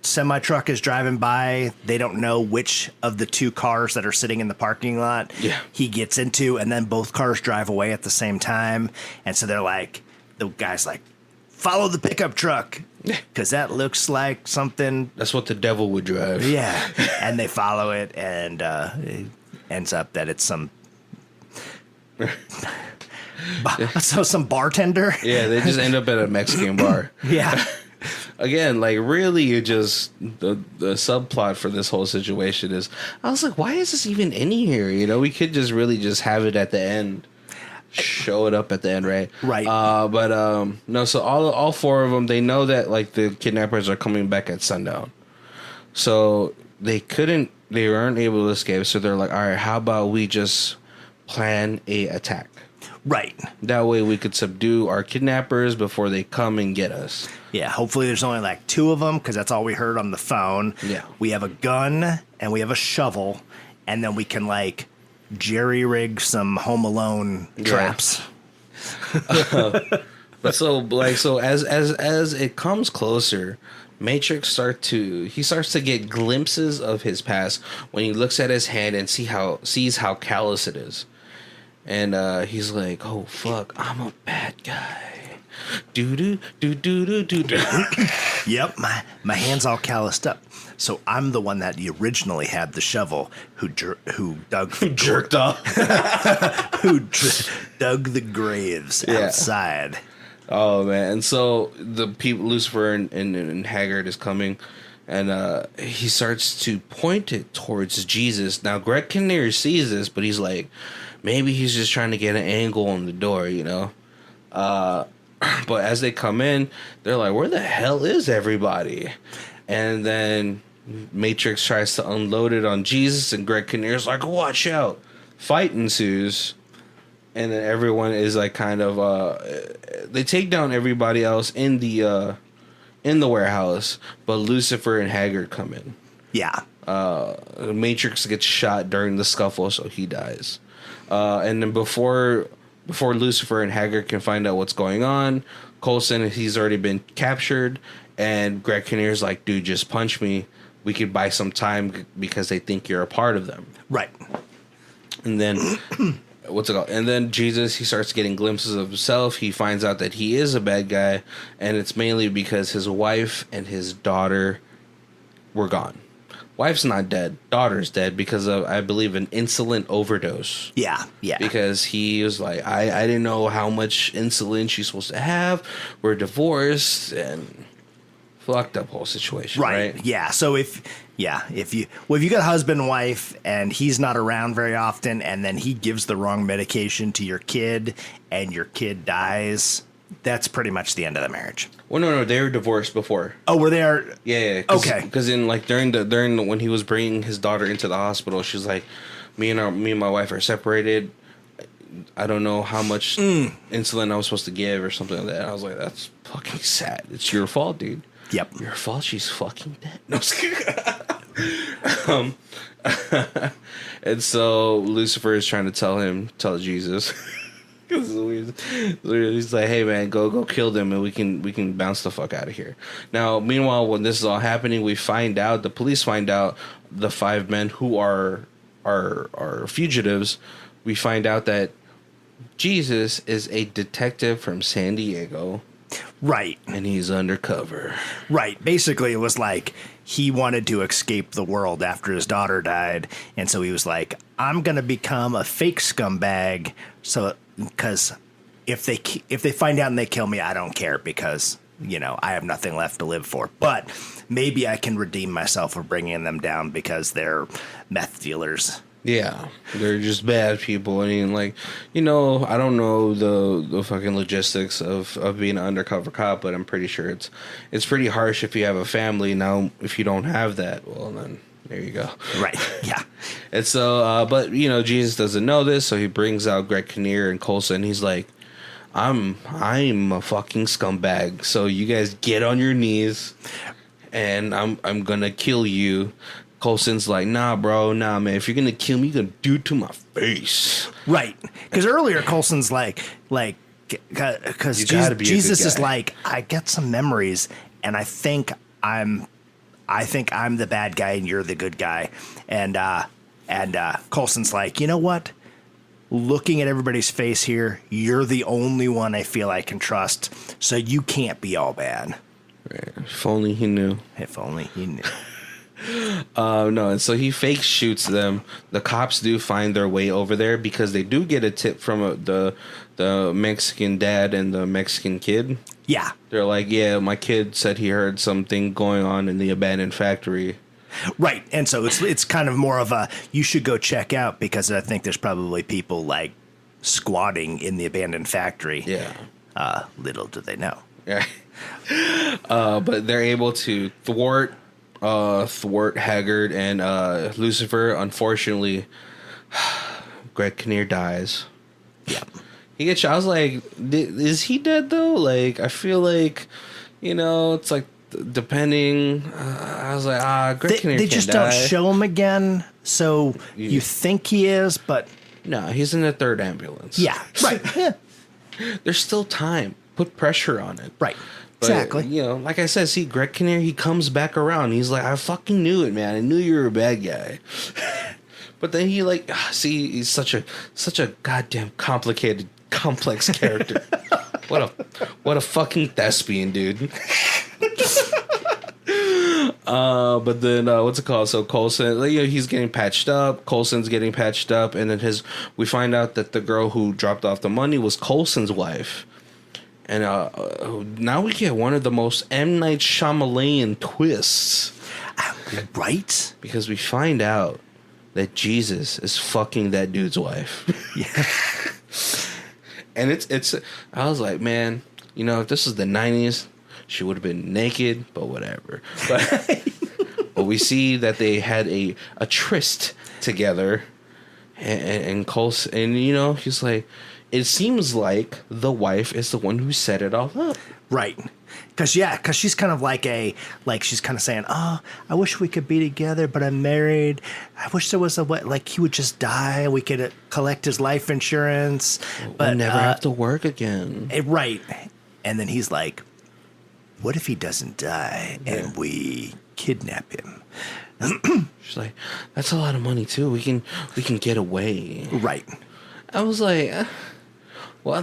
[SPEAKER 1] semi-truck is driving by, they don't know which of the two cars that are sitting in the parking lot he gets into, and then both cars drive away at the same time. And so they're like, the guy's like, follow the pickup truck, because that looks like something.
[SPEAKER 2] That's what the devil would drive.
[SPEAKER 1] Yeah. And they follow it, and it ends up that it's some bartender.
[SPEAKER 2] Yeah, they just end up at a Mexican bar.
[SPEAKER 1] Yeah.
[SPEAKER 2] Again, like, really, you just the subplot for this whole situation is, I was like, why is this even in here? You know, we could just really just have it at the end. show it up at the end, right?
[SPEAKER 1] Right.
[SPEAKER 2] But no. So all four of them, they know that like the kidnappers are coming back at sundown. So they weren't able to escape. So they're like, all right, how about we just plan a attack?
[SPEAKER 1] Right.
[SPEAKER 2] That way we could subdue our kidnappers before they come and get us.
[SPEAKER 1] Yeah, hopefully there's only like two of them because that's all we heard on the phone.
[SPEAKER 2] Yeah.
[SPEAKER 1] We have a gun and we have a shovel, and then we can like jerry rig some Home Alone traps.
[SPEAKER 2] But so as it comes closer, Matrix starts to get glimpses of his past when he looks at his hand and sees how callous it is. And he's like, "Oh fuck, I'm a bad guy." Do do do do do do do.
[SPEAKER 1] Yep, my hand's all calloused up. So I'm the one that originally had the shovel, who jerked off, who dug the graves outside.
[SPEAKER 2] Oh man! And so the people, Lucifer and Haggard is coming, and he starts to point it towards Jesus. Now Greg Kinnear sees this, but he's like, maybe he's just trying to get an angle on the door, you know. But as they come in, they're like, where the hell is everybody? And then Matrix tries to unload it on Jesus, and Greg Kinnear's like, watch out. Fight ensues. And then everyone is like kind of they take down everybody else in the warehouse, but Lucifer and Haggard come in.
[SPEAKER 1] Yeah.
[SPEAKER 2] Matrix gets shot during the scuffle, so he dies. And then before Lucifer and Haggard can find out what's going on, Coulson, he's already been captured, and Greg Kinnear's like, dude, just punch me. We could buy some time because they think you're a part of them.
[SPEAKER 1] Right.
[SPEAKER 2] And then what's it called? And then Jesus, he starts getting glimpses of himself. He finds out that he is a bad guy, and it's mainly because his wife and his daughter were gone. Wife's not dead. Daughter's dead because of, I believe, an insulin overdose.
[SPEAKER 1] Yeah, yeah.
[SPEAKER 2] Because he was like, I didn't know how much insulin she's supposed to have. We're divorced, and fucked up whole situation, right?
[SPEAKER 1] Yeah. So if you got a husband and wife and he's not around very often, and then he gives the wrong medication to your kid and your kid dies, that's pretty much the end of the marriage.
[SPEAKER 2] Well, no, they were divorced before.
[SPEAKER 1] Oh, were they?
[SPEAKER 2] Yeah.
[SPEAKER 1] Okay.
[SPEAKER 2] Because in like during when he was bringing his daughter into the hospital, she's like, me and my wife are separated. I don't know how much insulin I was supposed to give or something like that. I was like, that's fucking sad. It's your fault, dude.
[SPEAKER 1] Yep.
[SPEAKER 2] Your fault. She's fucking dead. No, I'm just kidding. And so Lucifer is trying to tell Jesus. He's like, hey man, go kill them and we can bounce the fuck out of here. Now, meanwhile, when this is all happening, the police find out the 5 men who are fugitives. We find out that Jesus is a detective from San Diego.
[SPEAKER 1] Right.
[SPEAKER 2] And he's undercover.
[SPEAKER 1] Right. Basically, it was like he wanted to escape the world after his daughter died. And so he was like, I'm going to become a fake scumbag. So, because if they find out and they kill me, I don't care because, I have nothing left to live for. But maybe I can redeem myself for bringing them down because they're meth dealers.
[SPEAKER 2] Yeah, they're just bad people. I mean, like, I don't know the fucking logistics of being an undercover cop, but I'm pretty sure it's pretty harsh if you have a family. Now, if you don't have that, well, then there you go.
[SPEAKER 1] Right, yeah.
[SPEAKER 2] And so, but, Jesus doesn't know this, so he brings out Greg Kinnear and Coulson. He's like, I'm a fucking scumbag, so you guys get on your knees, and I'm gonna kill you. Coulson's like, nah, bro, nah, man. If you're gonna kill me, you're gonna do it to my face.
[SPEAKER 1] Right. Because earlier Coulson's like, because Jesus is like, I get some memories, and I think I'm the bad guy, and you're the good guy. And Coulson's like, you know what? Looking at everybody's face here, you're the only one I feel I can trust, so you can't be all bad.
[SPEAKER 2] Right. If only he knew.
[SPEAKER 1] If only he knew.
[SPEAKER 2] No, and so he fake shoots them. The cops do find their way over there because they do get a tip from the Mexican dad and the Mexican kid.
[SPEAKER 1] Yeah.
[SPEAKER 2] They're like, yeah, my kid said he heard something going on in the abandoned factory.
[SPEAKER 1] Right, and so it's kind of more of a, you should go check out because I think there's probably people like squatting in the abandoned factory.
[SPEAKER 2] Yeah.
[SPEAKER 1] Little do they know.
[SPEAKER 2] Yeah. But they're able to thwart Haggard and Lucifer. Unfortunately, Greg Kinnear dies.
[SPEAKER 1] Yeah.
[SPEAKER 2] He gets shot. I was like, is he dead though? Like, I feel like, it's like depending. I was like, Greg Kinnear
[SPEAKER 1] They
[SPEAKER 2] can't
[SPEAKER 1] just
[SPEAKER 2] die.
[SPEAKER 1] don't show him again, so you think he is, but
[SPEAKER 2] No, he's in the third ambulance.
[SPEAKER 1] yeah, right. Yeah.
[SPEAKER 2] There's still time. Put pressure on it.
[SPEAKER 1] Right.
[SPEAKER 2] But,
[SPEAKER 1] Exactly.
[SPEAKER 2] Like I said, see, Greg Kinnear, he comes back around. He's like, I fucking knew it, man. I knew you were a bad guy. But then he he's such a goddamn complex character. What a fucking thespian, dude. But then what's it called? So Coulson, he's getting patched up. Coulson's getting patched up, and then we find out that the girl who dropped off the money was Coulson's wife. And now we get one of the most M. Night Shyamalan twists.
[SPEAKER 1] Right?
[SPEAKER 2] Because we find out that Jesus is fucking that dude's wife.
[SPEAKER 1] Yeah.
[SPEAKER 2] And it's I was like, man, if this was the 90s, she would have been naked, but whatever. But we see that they had a tryst together. And Coulson, and he's like, it seems like the wife is the one who set it all up.
[SPEAKER 1] Right. Because she's kind of she's kind of saying, oh, I wish we could be together, but I'm married. I wish there was a way, he would just die. We could collect his life insurance. But
[SPEAKER 2] we'll never have to work again.
[SPEAKER 1] Right. And then he's like, what if he doesn't die and we kidnap him?
[SPEAKER 2] She's like, that's a lot of money too. We can get away.
[SPEAKER 1] Right.
[SPEAKER 2] I was like, why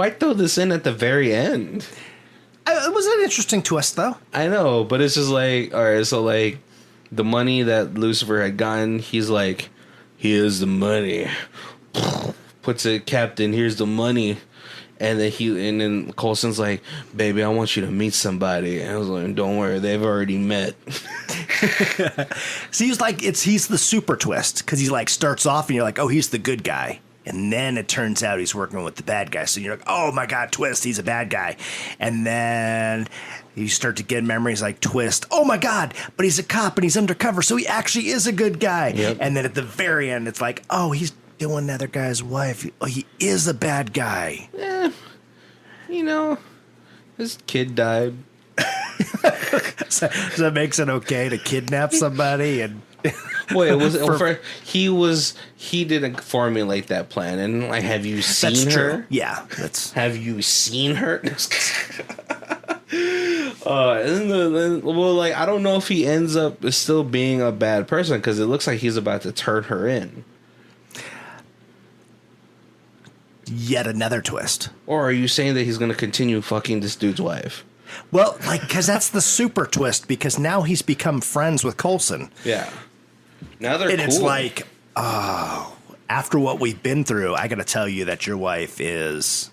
[SPEAKER 2] throw this in at the very end?
[SPEAKER 1] It was an interesting twist, though.
[SPEAKER 2] I know, but it's just like, all right, so the money that Lucifer had gotten, he's like, here's the money. Puts it, Captain, here's the money. And then Coulson's like, baby, I want you to meet somebody. And I was like, don't worry, they've already met.
[SPEAKER 1] So he's the super twist, because he starts off and you're like, oh, he's the good guy. And then it turns out he's working with the bad guy. So you're like, oh my God, twist, he's a bad guy. And then you start to get memories like twist, oh my God, but he's a cop and he's undercover. So he actually is a good guy.
[SPEAKER 2] Yep.
[SPEAKER 1] And then at the very end, it's like, oh, he's doing another guy's wife. Oh, he is a bad guy.
[SPEAKER 2] Yeah. His kid died.
[SPEAKER 1] So that makes it okay to kidnap somebody and...
[SPEAKER 2] Wait, he didn't formulate that plan, and have you seen
[SPEAKER 1] That's
[SPEAKER 2] her?
[SPEAKER 1] true. Yeah,
[SPEAKER 2] Have you seen her? I don't know if he ends up still being a bad person, because it looks like he's about to turn her in.
[SPEAKER 1] Yet another twist.
[SPEAKER 2] Or are you saying that he's going to continue fucking this dude's wife?
[SPEAKER 1] Well, because that's the super twist, because now he's become friends with Coulson.
[SPEAKER 2] Yeah. Now they're
[SPEAKER 1] And
[SPEAKER 2] cool.
[SPEAKER 1] it's like, oh, after what we've been through, I got to tell you that your wife is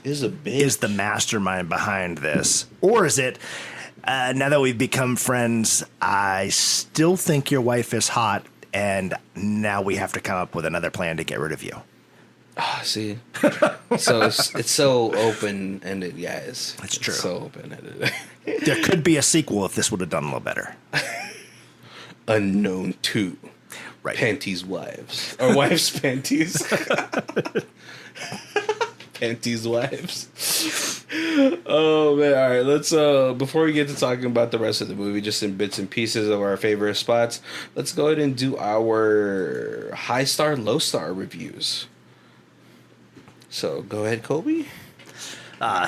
[SPEAKER 2] a bitch.
[SPEAKER 1] Is the mastermind behind this. Or is it, now that we've become friends, I still think your wife is hot, and now we have to come up with another plan to get rid of you.
[SPEAKER 2] See, so it's so open-ended, guys.
[SPEAKER 1] It's true.
[SPEAKER 2] So open-ended.
[SPEAKER 1] There could be a sequel if this would have done a little better.
[SPEAKER 2] Unknown 2.
[SPEAKER 1] Right.
[SPEAKER 2] Panties wives. Or wives panties. Panties wives. Oh man, all right, let's before we get to talking about the rest of the movie, just in bits and pieces of our favorite spots, let's go ahead and do our high star, low star reviews. So go ahead, Kobe.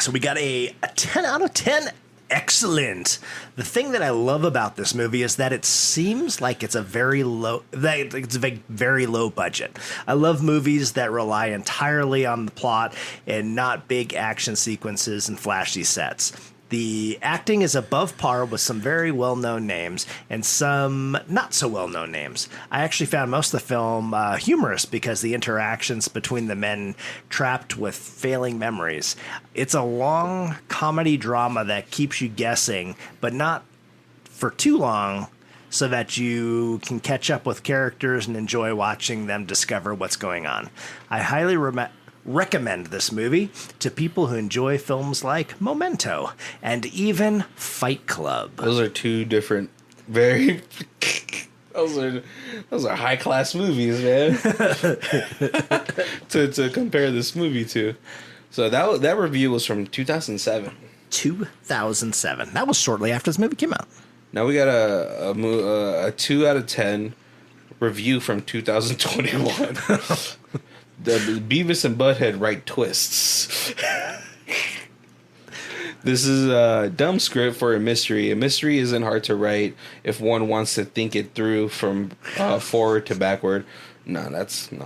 [SPEAKER 1] So we got a 10 out of 10. Excellent. The thing that I love about this movie is that it seems like it's a very low budget. I love movies that rely entirely on the plot and not big action sequences and flashy sets. The acting is above par with some very well-known names and some not so well-known names. I actually found most of the film humorous because the interactions between the men trapped with failing memories. It's a long comedy drama that keeps you guessing, but not for too long, so that you can catch up with characters and enjoy watching them discover what's going on. I highly recommend this movie to people who enjoy films like Memento and even Fight Club.
[SPEAKER 2] Those are two different, very... Those are high class movies, man. to compare this movie to. So that review was from 2007.
[SPEAKER 1] 2007. That was shortly after this movie came out.
[SPEAKER 2] Now we got a 2 out of 10 review from 2021. The Beavis and Butthead write twists. This is a dumb script for a mystery. A mystery isn't hard to write if one wants to think it through from forward to backward. No,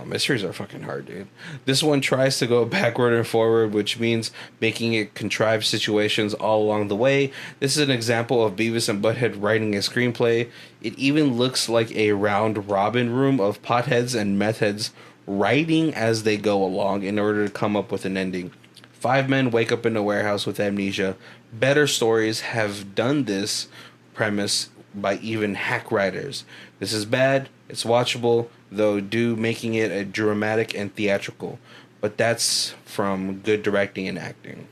[SPEAKER 2] mysteries are fucking hard, dude. This one tries to go backward and forward, which means making it contrived situations all along the way. This is an example of Beavis and Butthead writing a screenplay. It even looks like a round robin room of potheads and meth heads writing as they go along in order to come up with an ending. 5 men wake up in a warehouse with amnesia. Better stories have done this premise by even hack writers. This is bad. It's watchable, though making it a dramatic and theatrical. But that's from good directing and acting.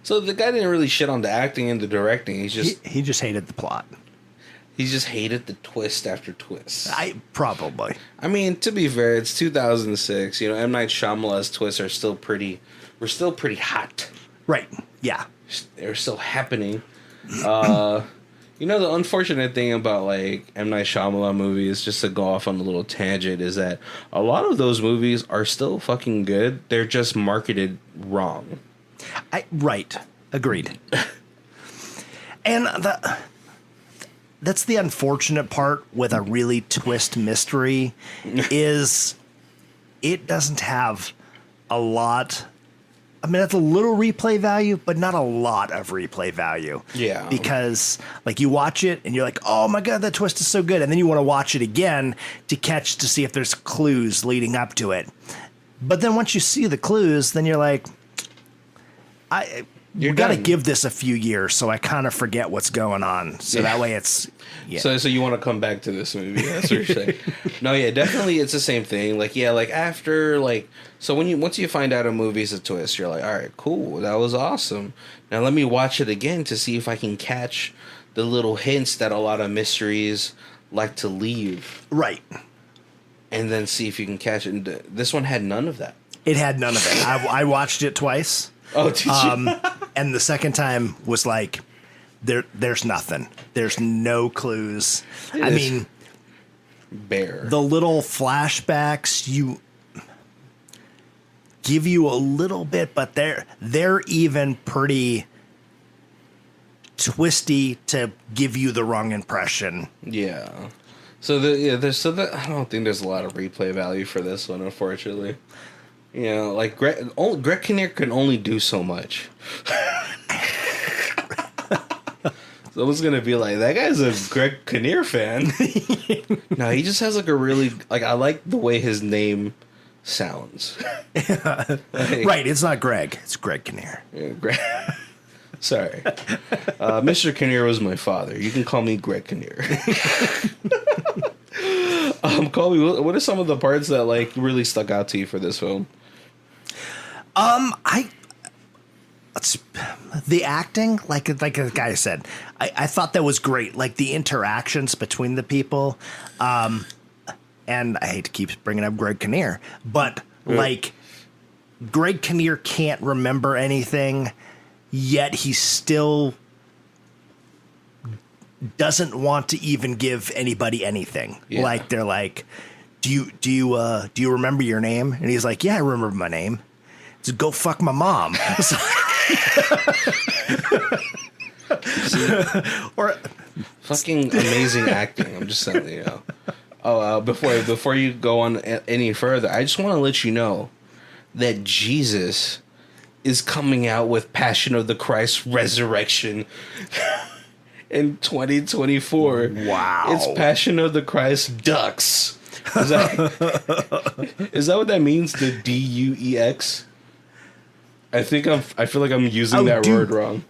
[SPEAKER 2] So the guy didn't really shit on the acting and the directing. He
[SPEAKER 1] just hated the plot.
[SPEAKER 2] He just hated the twist after twist.
[SPEAKER 1] Probably.
[SPEAKER 2] I mean, to be fair, it's 2006. You know, M. Night Shyamalan's twists are still pretty hot.
[SPEAKER 1] Right. Yeah.
[SPEAKER 2] They're still happening. You know, the unfortunate thing about, like, M. Night Shyamalan movies, just to go off on a little tangent, is that a lot of those movies are still fucking good. They're just marketed wrong.
[SPEAKER 1] Right. Agreed. And that's the unfortunate part with a really twist mystery is it doesn't have a lot. I mean, it's a little replay value, but not a lot of replay value.
[SPEAKER 2] Yeah.
[SPEAKER 1] Because, like, you watch it and you're like, oh my God, that twist is so good. And then you want to watch it again to see if there's clues leading up to it. But then once you see the clues, then you're like, you got to give this a few years so I kind of forget what's going on. So that way it's... Yeah.
[SPEAKER 2] So you want to come back to this movie. That's what you're saying. No, yeah, definitely it's the same thing. Like, yeah, like after, like... So once you find out a movie's a twist, you're like, all right, cool, that was awesome. Now let me watch it again to see if I can catch the little hints that a lot of mysteries like to leave.
[SPEAKER 1] Right.
[SPEAKER 2] And then see if you can catch it. And this one had none of that.
[SPEAKER 1] It had none of it. I watched it twice.
[SPEAKER 2] Oh, did you?
[SPEAKER 1] And the second time was like, there's nothing. There's no clues. I mean,
[SPEAKER 2] bare.
[SPEAKER 1] The little flashbacks give you a little bit, but they're even pretty twisty to give you the wrong impression.
[SPEAKER 2] Yeah. So I don't think there's a lot of replay value for this one, unfortunately. You know, like Greg Kinnear can only do so much. Someone's gonna be like, that guy's a Greg Kinnear fan. No, he just has like a really I like the way his name sounds.
[SPEAKER 1] Right, it's not Greg, it's Greg Kinnear.
[SPEAKER 2] Yeah, Greg. Sorry, Mr. Kinnear was my father. You can call me Greg Kinnear. Colby, what are some of the parts that like really stuck out to you for this film?
[SPEAKER 1] The acting, like the guy said, I thought that was great. Like the interactions between the people, and I hate to keep bringing up Greg Kinnear, but like Greg Kinnear can't remember anything, yet he still doesn't want to even give anybody anything. Yeah. Like they're like, do you remember your name? And he's like, yeah, I remember my name. Just go fuck my mom. Or
[SPEAKER 2] fucking amazing acting. I'm just saying, you know. Oh, before you go on any further, I just want to let you know that Jesus is coming out with Passion of the Christ Resurrection in 2024.
[SPEAKER 1] Wow.
[SPEAKER 2] It's Passion of the Christ Ducks. Is that what that means? The DUEX? I feel like I'm using that word wrong.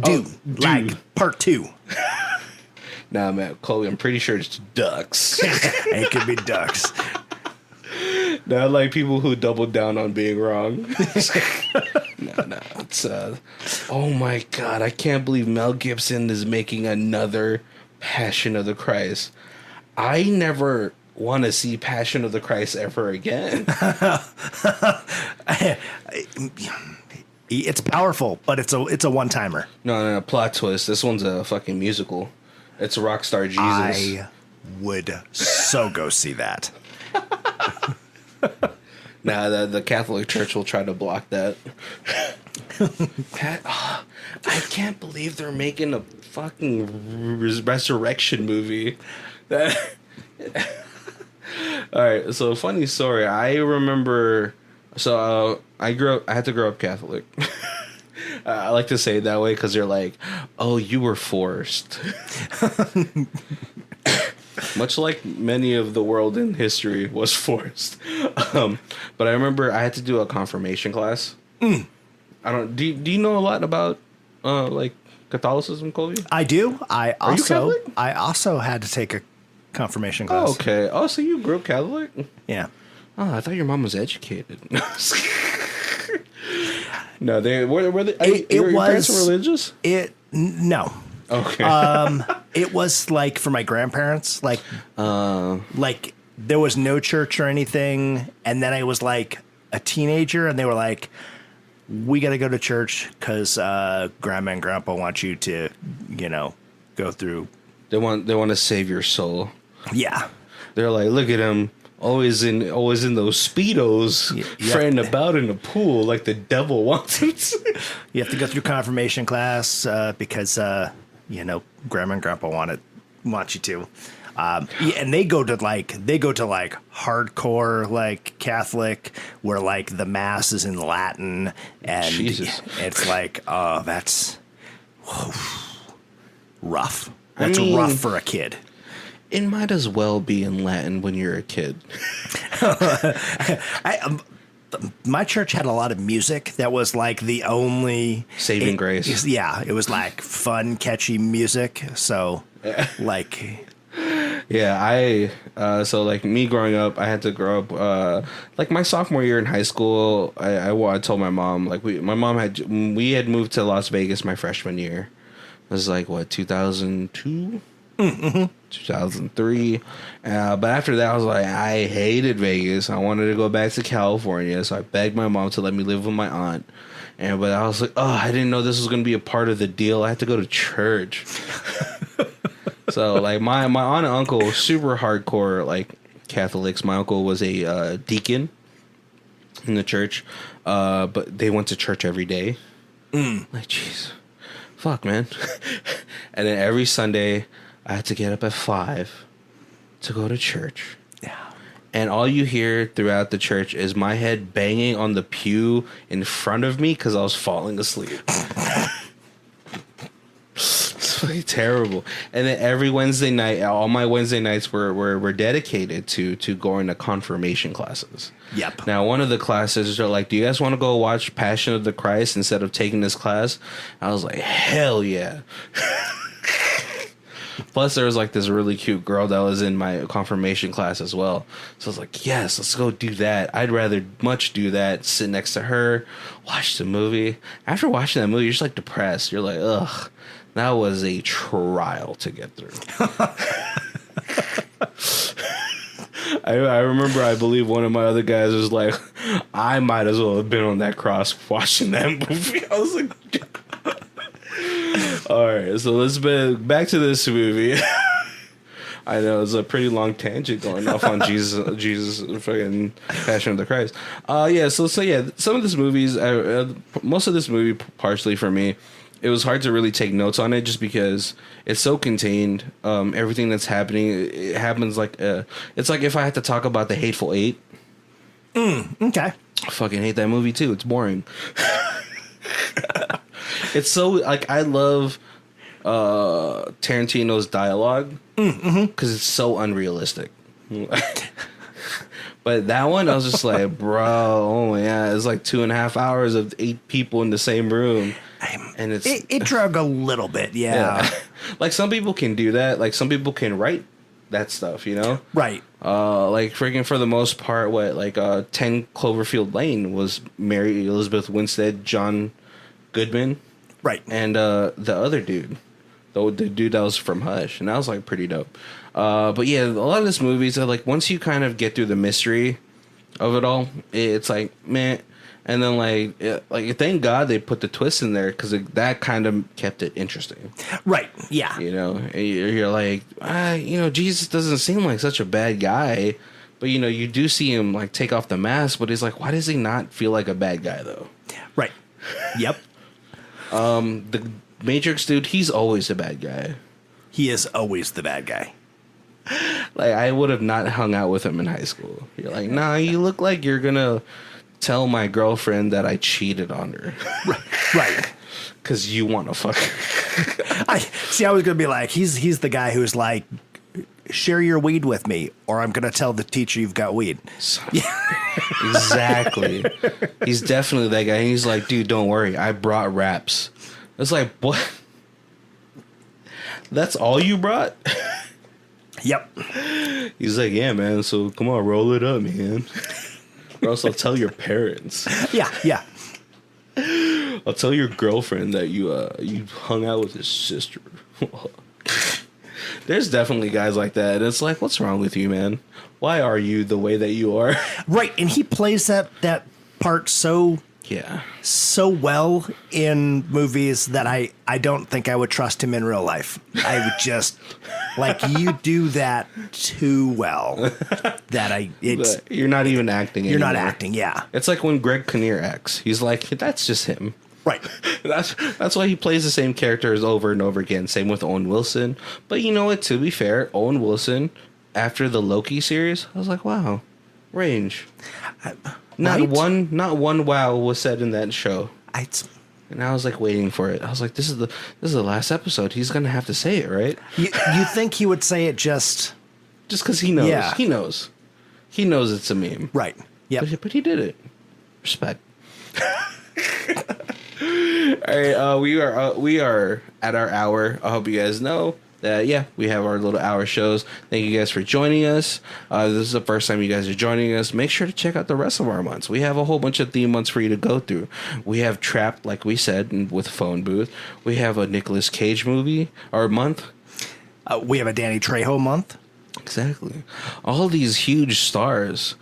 [SPEAKER 1] Dude, like part 2.
[SPEAKER 2] Nah, man, Chloe, I'm pretty sure it's ducks.
[SPEAKER 1] It could be ducks.
[SPEAKER 2] Not like people who double down on being wrong. No, it's oh my god, I can't believe Mel Gibson is making another Passion of the Christ. I never want to see Passion of the Christ ever again.
[SPEAKER 1] It's powerful, but it's a one-timer.
[SPEAKER 2] No, plot twist. This one's a fucking musical. It's Rockstar Jesus.
[SPEAKER 1] I would so go see that.
[SPEAKER 2] Nah, the Catholic Church will try to block that. I can't believe they're making a fucking resurrection movie. All right, so funny story. I remember. So I had to grow up Catholic. I like to say it that way because they're like, "Oh, you were forced." Much like many of the world in history was forced. But I remember I had to do a confirmation class. I don't. Do you know a lot about like Catholicism, Colby?
[SPEAKER 1] I do.
[SPEAKER 2] Are you Catholic?
[SPEAKER 1] I also had to take a confirmation class.
[SPEAKER 2] Oh, okay. Oh, so you grew up Catholic?
[SPEAKER 1] Yeah.
[SPEAKER 2] Oh, I thought your mom was educated. No, they were they. Your parents were religious?
[SPEAKER 1] No.
[SPEAKER 2] Okay.
[SPEAKER 1] It was like for my grandparents, like there was no church or anything, and then I was like a teenager, and they were like, "We got to go to church because Grandma and Grandpa want you to, go through."
[SPEAKER 2] They want to save your soul.
[SPEAKER 1] Yeah.
[SPEAKER 2] They're like, look at him. Always in those Speedos, fretting about in the pool like the devil wants him to.
[SPEAKER 1] You have to go through confirmation class because Grandma and Grandpa want you to. And they go to hardcore like Catholic, where like the mass is in Latin, and
[SPEAKER 2] Jesus.
[SPEAKER 1] It's like, oh, that's rough. That's rough for a kid.
[SPEAKER 2] It might as well be in Latin when you're a kid.
[SPEAKER 1] My church had a lot of music that was like the only
[SPEAKER 2] saving grace.
[SPEAKER 1] Yeah, it was like fun, catchy music. So, like,
[SPEAKER 2] yeah, so like me growing up, I had to grow up like my sophomore year in high school. I told my mom we had moved to Las Vegas my freshman year. It was like 2002. Mm-hmm. 2003. But after that, I was like, I hated Vegas. I wanted to go back to California, so I begged my mom to let me live with my aunt. But I was like, oh, I didn't know this was going to be a part of the deal. I had to go to church. So like my aunt and uncle were super hardcore like Catholics. My uncle was a deacon in the church, but they went to church every day. Like, jeez, fuck, man. And then every Sunday, I had to get up at 5 to go to church.
[SPEAKER 1] Yeah.
[SPEAKER 2] And all you hear throughout the church is my head banging on the pew in front of me because I was falling asleep. It's really terrible. And then every Wednesday night, all my Wednesday nights were dedicated to going to confirmation classes.
[SPEAKER 1] Yep.
[SPEAKER 2] Now, one of the classes are like, do you guys want to go watch Passion of the Christ instead of taking this class? I was like, hell yeah. Plus, there was like this really cute girl that was in my confirmation class as well. So I was like, yes, let's go do that. I'd rather much do that, sit next to her, watch the movie. After watching that movie, you're just like depressed. You're like, ugh, that was a trial to get through. I remember, I believe one of my other guys was like, I might as well have been on that cross watching that movie. I was like, all right, so let's back to this movie. I know it's a pretty long tangent going off on Jesus, fucking Passion of the Christ. Some of this movies, most of this movie, partially for me, it was hard to really take notes on it just because it's so contained. Everything that's happening, it happens like it's like if I had to talk about The Hateful Eight.
[SPEAKER 1] Okay.
[SPEAKER 2] I fucking hate that movie too. It's boring. It's so like I love Tarantino's dialogue because it's so unrealistic. But that one, I was just like, bro, oh yeah, it's like 2.5 hours of 8 people in the same room, and it drug
[SPEAKER 1] a little bit, yeah.
[SPEAKER 2] like some people can do that. Like some people can write that stuff, you know?
[SPEAKER 1] Right.
[SPEAKER 2] Like freaking for the most part, 10 Cloverfield Lane was Mary Elizabeth Winstead, John Goodman,
[SPEAKER 1] Right.
[SPEAKER 2] and the other dude, the dude that was from Hush, and that was like pretty dope. But yeah, a lot of these movies are like once you kind of get through the mystery of it all, it's like meh. And then like thank God they put the twist in there because that kind of kept it interesting.
[SPEAKER 1] Right. Yeah.
[SPEAKER 2] You know, you're like, Jesus doesn't seem like such a bad guy, but you do see him like take off the mask, but he's like, why does he not feel like a bad guy though?
[SPEAKER 1] Right. Yep.
[SPEAKER 2] The Matrix dude, he's always a bad guy.
[SPEAKER 1] He is always the bad guy.
[SPEAKER 2] Like I would have not hung out with him in hii school. You're like, nah, you look like you're gonna tell my girlfriend that I cheated on her.
[SPEAKER 1] Right.
[SPEAKER 2] Because you want to fuck her.
[SPEAKER 1] I was going to be like, he's the guy who's like, share your weed with me, or I'm going to tell the teacher you've got weed.
[SPEAKER 2] Exactly. He's definitely that guy. And he's like, dude, don't worry. I brought wraps. It's like, what? That's all you brought?
[SPEAKER 1] Yep.
[SPEAKER 2] He's like, yeah, man. So come on, roll it up, man. Or else I'll tell your parents.
[SPEAKER 1] Yeah.
[SPEAKER 2] I'll tell your girlfriend that you hung out with his sister. There's definitely guys like that. It's like, what's wrong with you, man? Why are you the way that you are?
[SPEAKER 1] Right, and he plays that part so well in movies that I don't think I would trust him in real life. I would just like you do that too well that
[SPEAKER 2] you're not even acting.
[SPEAKER 1] You're
[SPEAKER 2] anymore.
[SPEAKER 1] not acting. Yeah,
[SPEAKER 2] it's like when Greg Kinnear acts. He's like, that's just him.
[SPEAKER 1] Right.
[SPEAKER 2] That's why he plays the same characters over and over again. Same with Owen Wilson. But you know what? To be fair, Owen Wilson after the Loki series, I was like, wow, range. Not one wow was said in that show. And I was like waiting for it. I was like, this is the last episode. He's gonna have to say it, right?
[SPEAKER 1] You think he would say it just
[SPEAKER 2] because he knows?
[SPEAKER 1] Yeah.
[SPEAKER 2] He knows it's a meme,
[SPEAKER 1] right? Yeah,
[SPEAKER 2] but he did it. Respect. All right, we are at our hour. I hope you guys know that, we have our little hour shows. Thank you guys for joining us. This is the first time you guys are joining us. Make sure to check out the rest of our months. We have a whole bunch of theme months for you to go through. We have Trapped, like we said, with Phone Booth. We have a Nicolas Cage movie, or month.
[SPEAKER 1] We have a Danny Trejo month.
[SPEAKER 2] Exactly. All these huge stars.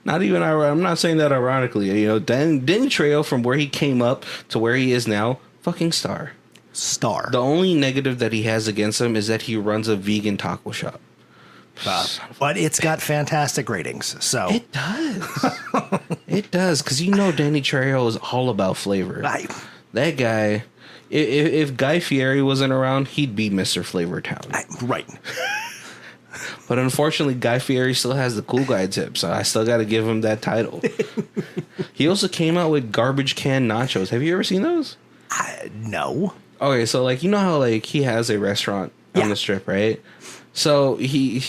[SPEAKER 2] Not even, I'm not saying that ironically. Danny Trejo, from where he came up to where he is now, fucking star. The only negative that he has against him is that he runs a vegan taco shop.
[SPEAKER 1] But it's got fantastic ratings, so
[SPEAKER 2] it does. It does, because Danny Trejo is all about flavor. That guy, if Guy Fieri wasn't around, he'd be Mr. Flavortown.
[SPEAKER 1] Right.
[SPEAKER 2] But unfortunately, Guy Fieri still has the cool guy tip, so I still got to give him that title. He also came out with garbage can nachos. Have you ever seen those?
[SPEAKER 1] No.
[SPEAKER 2] Okay, so how he has a restaurant on the Strip, right? So he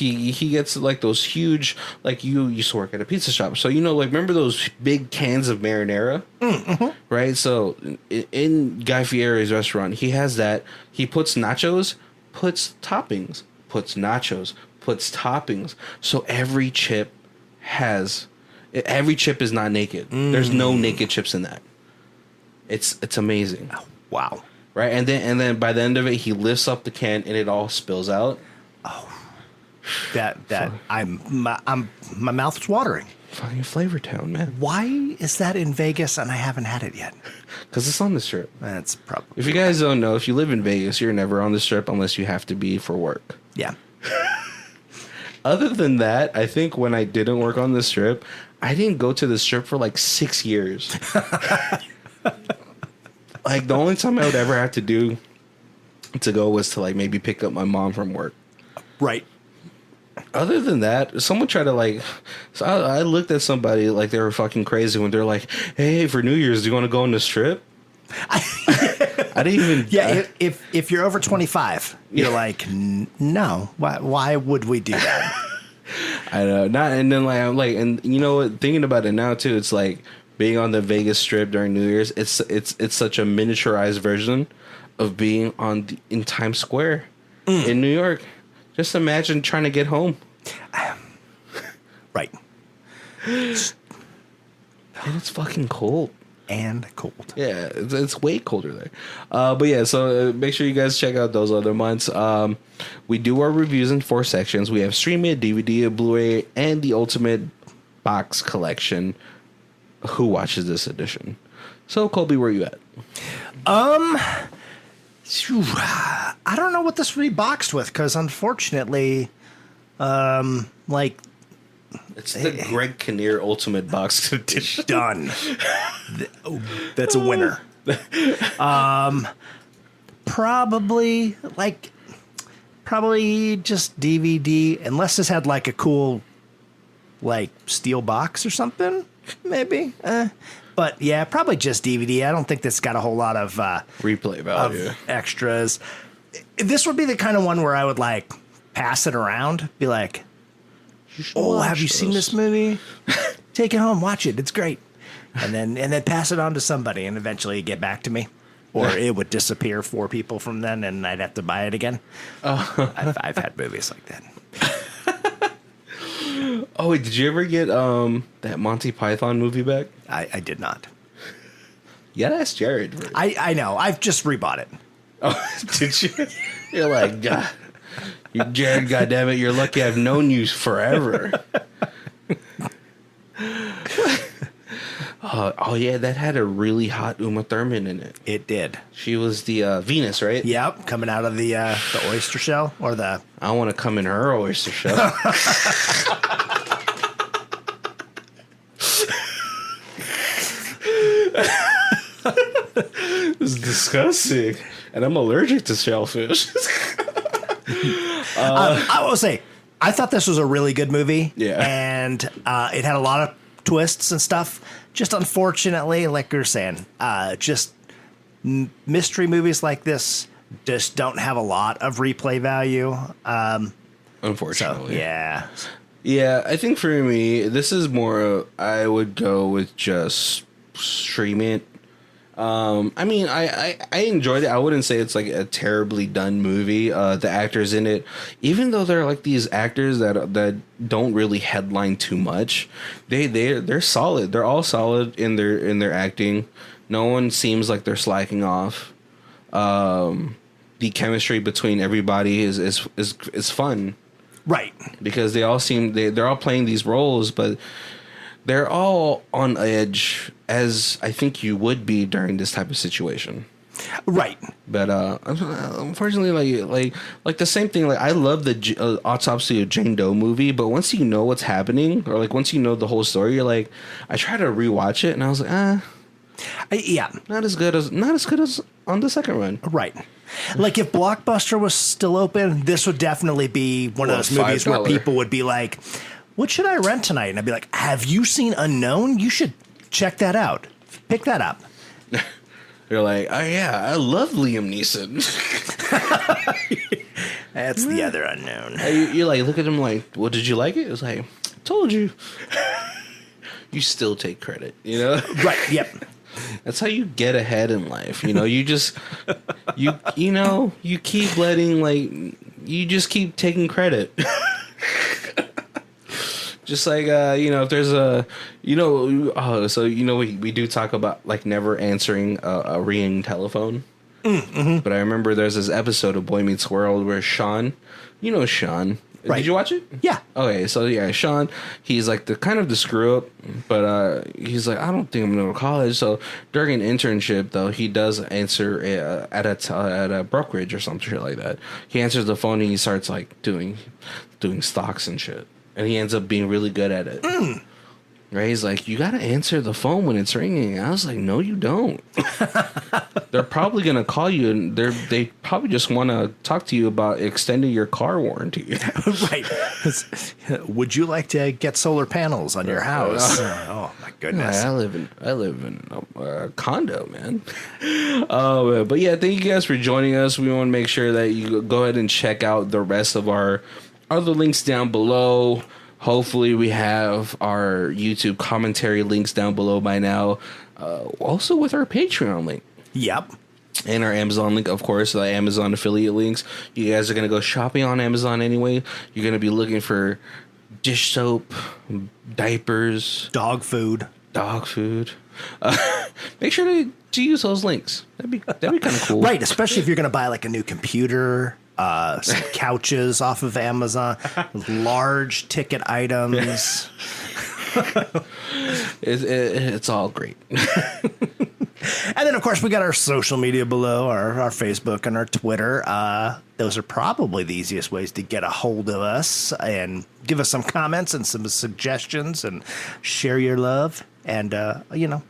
[SPEAKER 2] gets those huge, you used to work at a pizza shop, so remember those big cans of marinara, right? So in Guy Fieri's restaurant, he has that. He puts nachos, puts toppings, puts nachos, puts toppings. So every chip is not naked. There's no naked chips in that. It's amazing.
[SPEAKER 1] Oh, wow.
[SPEAKER 2] Right, and then by the end of it, he lifts up the can and it all spills out.
[SPEAKER 1] Oh, my mouth's watering.
[SPEAKER 2] Fucking Flavortown, man.
[SPEAKER 1] Why is that in Vegas and I haven't had it yet?
[SPEAKER 2] Because it's on the Strip.
[SPEAKER 1] That's probably.
[SPEAKER 2] If you guys don't know, if you live in Vegas, you're never on the Strip unless you have to be for work.
[SPEAKER 1] Yeah.
[SPEAKER 2] Other than that, I think when I didn't work on the Strip, I didn't go to the Strip for 6 years. The only time I would ever have to go was to maybe pick up my mom from work.
[SPEAKER 1] Right.
[SPEAKER 2] Other than that, someone tried to so I looked at somebody they were fucking crazy when they're like, hey, for New Year's, do you want to go on the Strip? I didn't even.
[SPEAKER 1] Yeah, if you're over 25, you're like, no. Why would we do that?
[SPEAKER 2] I know. Not, and then I'm and you know what? Thinking about it now too, it's being on the Vegas Strip during New Year's. It's such a miniaturized version of being in Times Square in New York. Just imagine trying to get home.
[SPEAKER 1] Right.
[SPEAKER 2] And it's fucking cold.
[SPEAKER 1] And cold.
[SPEAKER 2] Yeah, it's way colder there. But yeah, so make sure you guys check out those other months. We do our reviews in 4 sections. We have Stream It, DVD, Blu-ray, and the Ultimate Box Collection. Who watches this edition? So, Colby, where are you at?
[SPEAKER 1] I don't know what this would be boxed with, because unfortunately, like...
[SPEAKER 2] It's the Greg Kinnear Ultimate Box Edition.
[SPEAKER 1] Done. That's a winner. Probably just DVD, unless this had like a cool like steel box or something, maybe. But yeah, probably just DVD. I don't think that's got a whole lot of
[SPEAKER 2] replay value,
[SPEAKER 1] extras. This would be the kind of one where I would like pass it around, be like, "Oh, have you seen this movie? Take it home, watch it. It's great." And then pass it on to somebody, and eventually get back to me, or it would disappear 4 people from then, and I'd have to buy it again. I've had movies like that.
[SPEAKER 2] Oh, wait, did you ever get that Monty Python movie back?
[SPEAKER 1] I did not.
[SPEAKER 2] You gotta ask Jared.
[SPEAKER 1] I know. I've just rebought it.
[SPEAKER 2] Oh, did you? You're like, God. Jared, goddammit, you're lucky I've known you forever. Oh, yeah, that had a really hot Uma Thurman in it.
[SPEAKER 1] It did.
[SPEAKER 2] She was the Venus, right?
[SPEAKER 1] Yep, coming out of the oyster shell, or the...
[SPEAKER 2] I want to come in her oyster shell. It's disgusting. And I'm allergic to shellfish.
[SPEAKER 1] I will say, I thought this was a really good movie.
[SPEAKER 2] Yeah.
[SPEAKER 1] And it had a lot of twists and stuff. Just unfortunately, like you're saying, just mystery movies like this just don't have a lot of replay value.
[SPEAKER 2] Unfortunately.
[SPEAKER 1] So, yeah.
[SPEAKER 2] Yeah, I think for me, this is more, I would go with just stream it. I mean, I enjoyed it. I wouldn't say it's like a terribly done movie. The actors in it, even though they're like these actors that don't really headline too much, they're solid. They're all solid in their acting. No one seems like they're slacking off. The chemistry between everybody is fun,
[SPEAKER 1] Right?
[SPEAKER 2] because they all seem they're all playing these roles, but they're all on edge, as I think you would be during this type of situation.
[SPEAKER 1] Right.
[SPEAKER 2] But unfortunately, like the same thing. Like, I love the Autopsy of Jane Doe movie, but once you know what's happening, or like once you know the whole story, you're like, I try to rewatch it, and I was like,
[SPEAKER 1] Yeah.
[SPEAKER 2] not as good as on the second run.
[SPEAKER 1] Right. Like, if Blockbuster was still open, this would definitely be one of those movies where people would be like, "What should I rent tonight?" And I'd be like, "Have you seen Unknown? You should check that out. Pick that up."
[SPEAKER 2] You're like, oh yeah, I love Liam Neeson.
[SPEAKER 1] That's the other unknown.
[SPEAKER 2] You like look at him like, well, did you like it? It was like, told you. You still take credit, you know?
[SPEAKER 1] Right. Yep.
[SPEAKER 2] That's how you get ahead in life. You know, you just you keep letting, like, you just keep taking credit. Just like, if there's we do talk about, like, never answering a ringing telephone. Mm-hmm. But I remember there's this episode of Boy Meets World where Sean, Sean.
[SPEAKER 1] Right.
[SPEAKER 2] Did you watch it?
[SPEAKER 1] Yeah.
[SPEAKER 2] Okay, so yeah, Sean, he's like the screw up, but he's like, I don't think I'm going to go to college. So during an internship, though, he does answer at a brokerage or something like that. He answers the phone and he starts like doing stocks and shit. And he ends up being really good at it. Right? He's like, you got to answer the phone when it's ringing. I was like, no, you don't. They're probably going to call you, and they probably just want to talk to you about extending your car warranty.
[SPEAKER 1] Right. Would you like to get solar panels on your house? Oh, my goodness.
[SPEAKER 2] I live in a condo, man. But yeah, thank you guys for joining us. We want to make sure that you go ahead and check out the rest of our other links down below. Hopefully we have our YouTube commentary links down below by now. Also with our Patreon link.
[SPEAKER 1] Yep.
[SPEAKER 2] And our Amazon link, of course, the Amazon affiliate links. You guys are going to go shopping on Amazon anyway. You're going to be looking for dish soap, diapers,
[SPEAKER 1] dog food.
[SPEAKER 2] Make sure to use those links. That'd be kind of cool.
[SPEAKER 1] Right, especially if you're going to buy like a new computer, some couches off of Amazon, large ticket items.
[SPEAKER 2] It's all great.
[SPEAKER 1] And then, of course, we got our social media below, our Facebook and our Twitter. Those are probably the easiest ways to get a hold of us and give us some comments and some suggestions and share your love. And,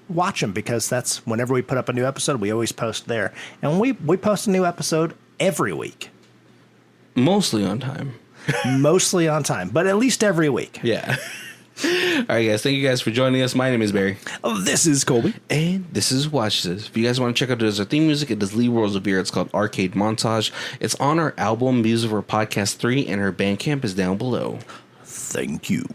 [SPEAKER 1] watch them, because that's whenever we put up a new episode, we always post there. And we post a new episode every week.
[SPEAKER 2] Mostly on time.
[SPEAKER 1] Mostly on time, but at least every week.
[SPEAKER 2] Yeah. All right, guys. Thank you guys for joining us. My name is Barry.
[SPEAKER 1] Oh, this is Colby.
[SPEAKER 2] And this is Watch This. If you guys want to check out our theme music, it is Lee Rosevere. It's called Arcade Montage. It's on our album, Music for Podcast 3, and her Bandcamp is down below.
[SPEAKER 1] Thank you.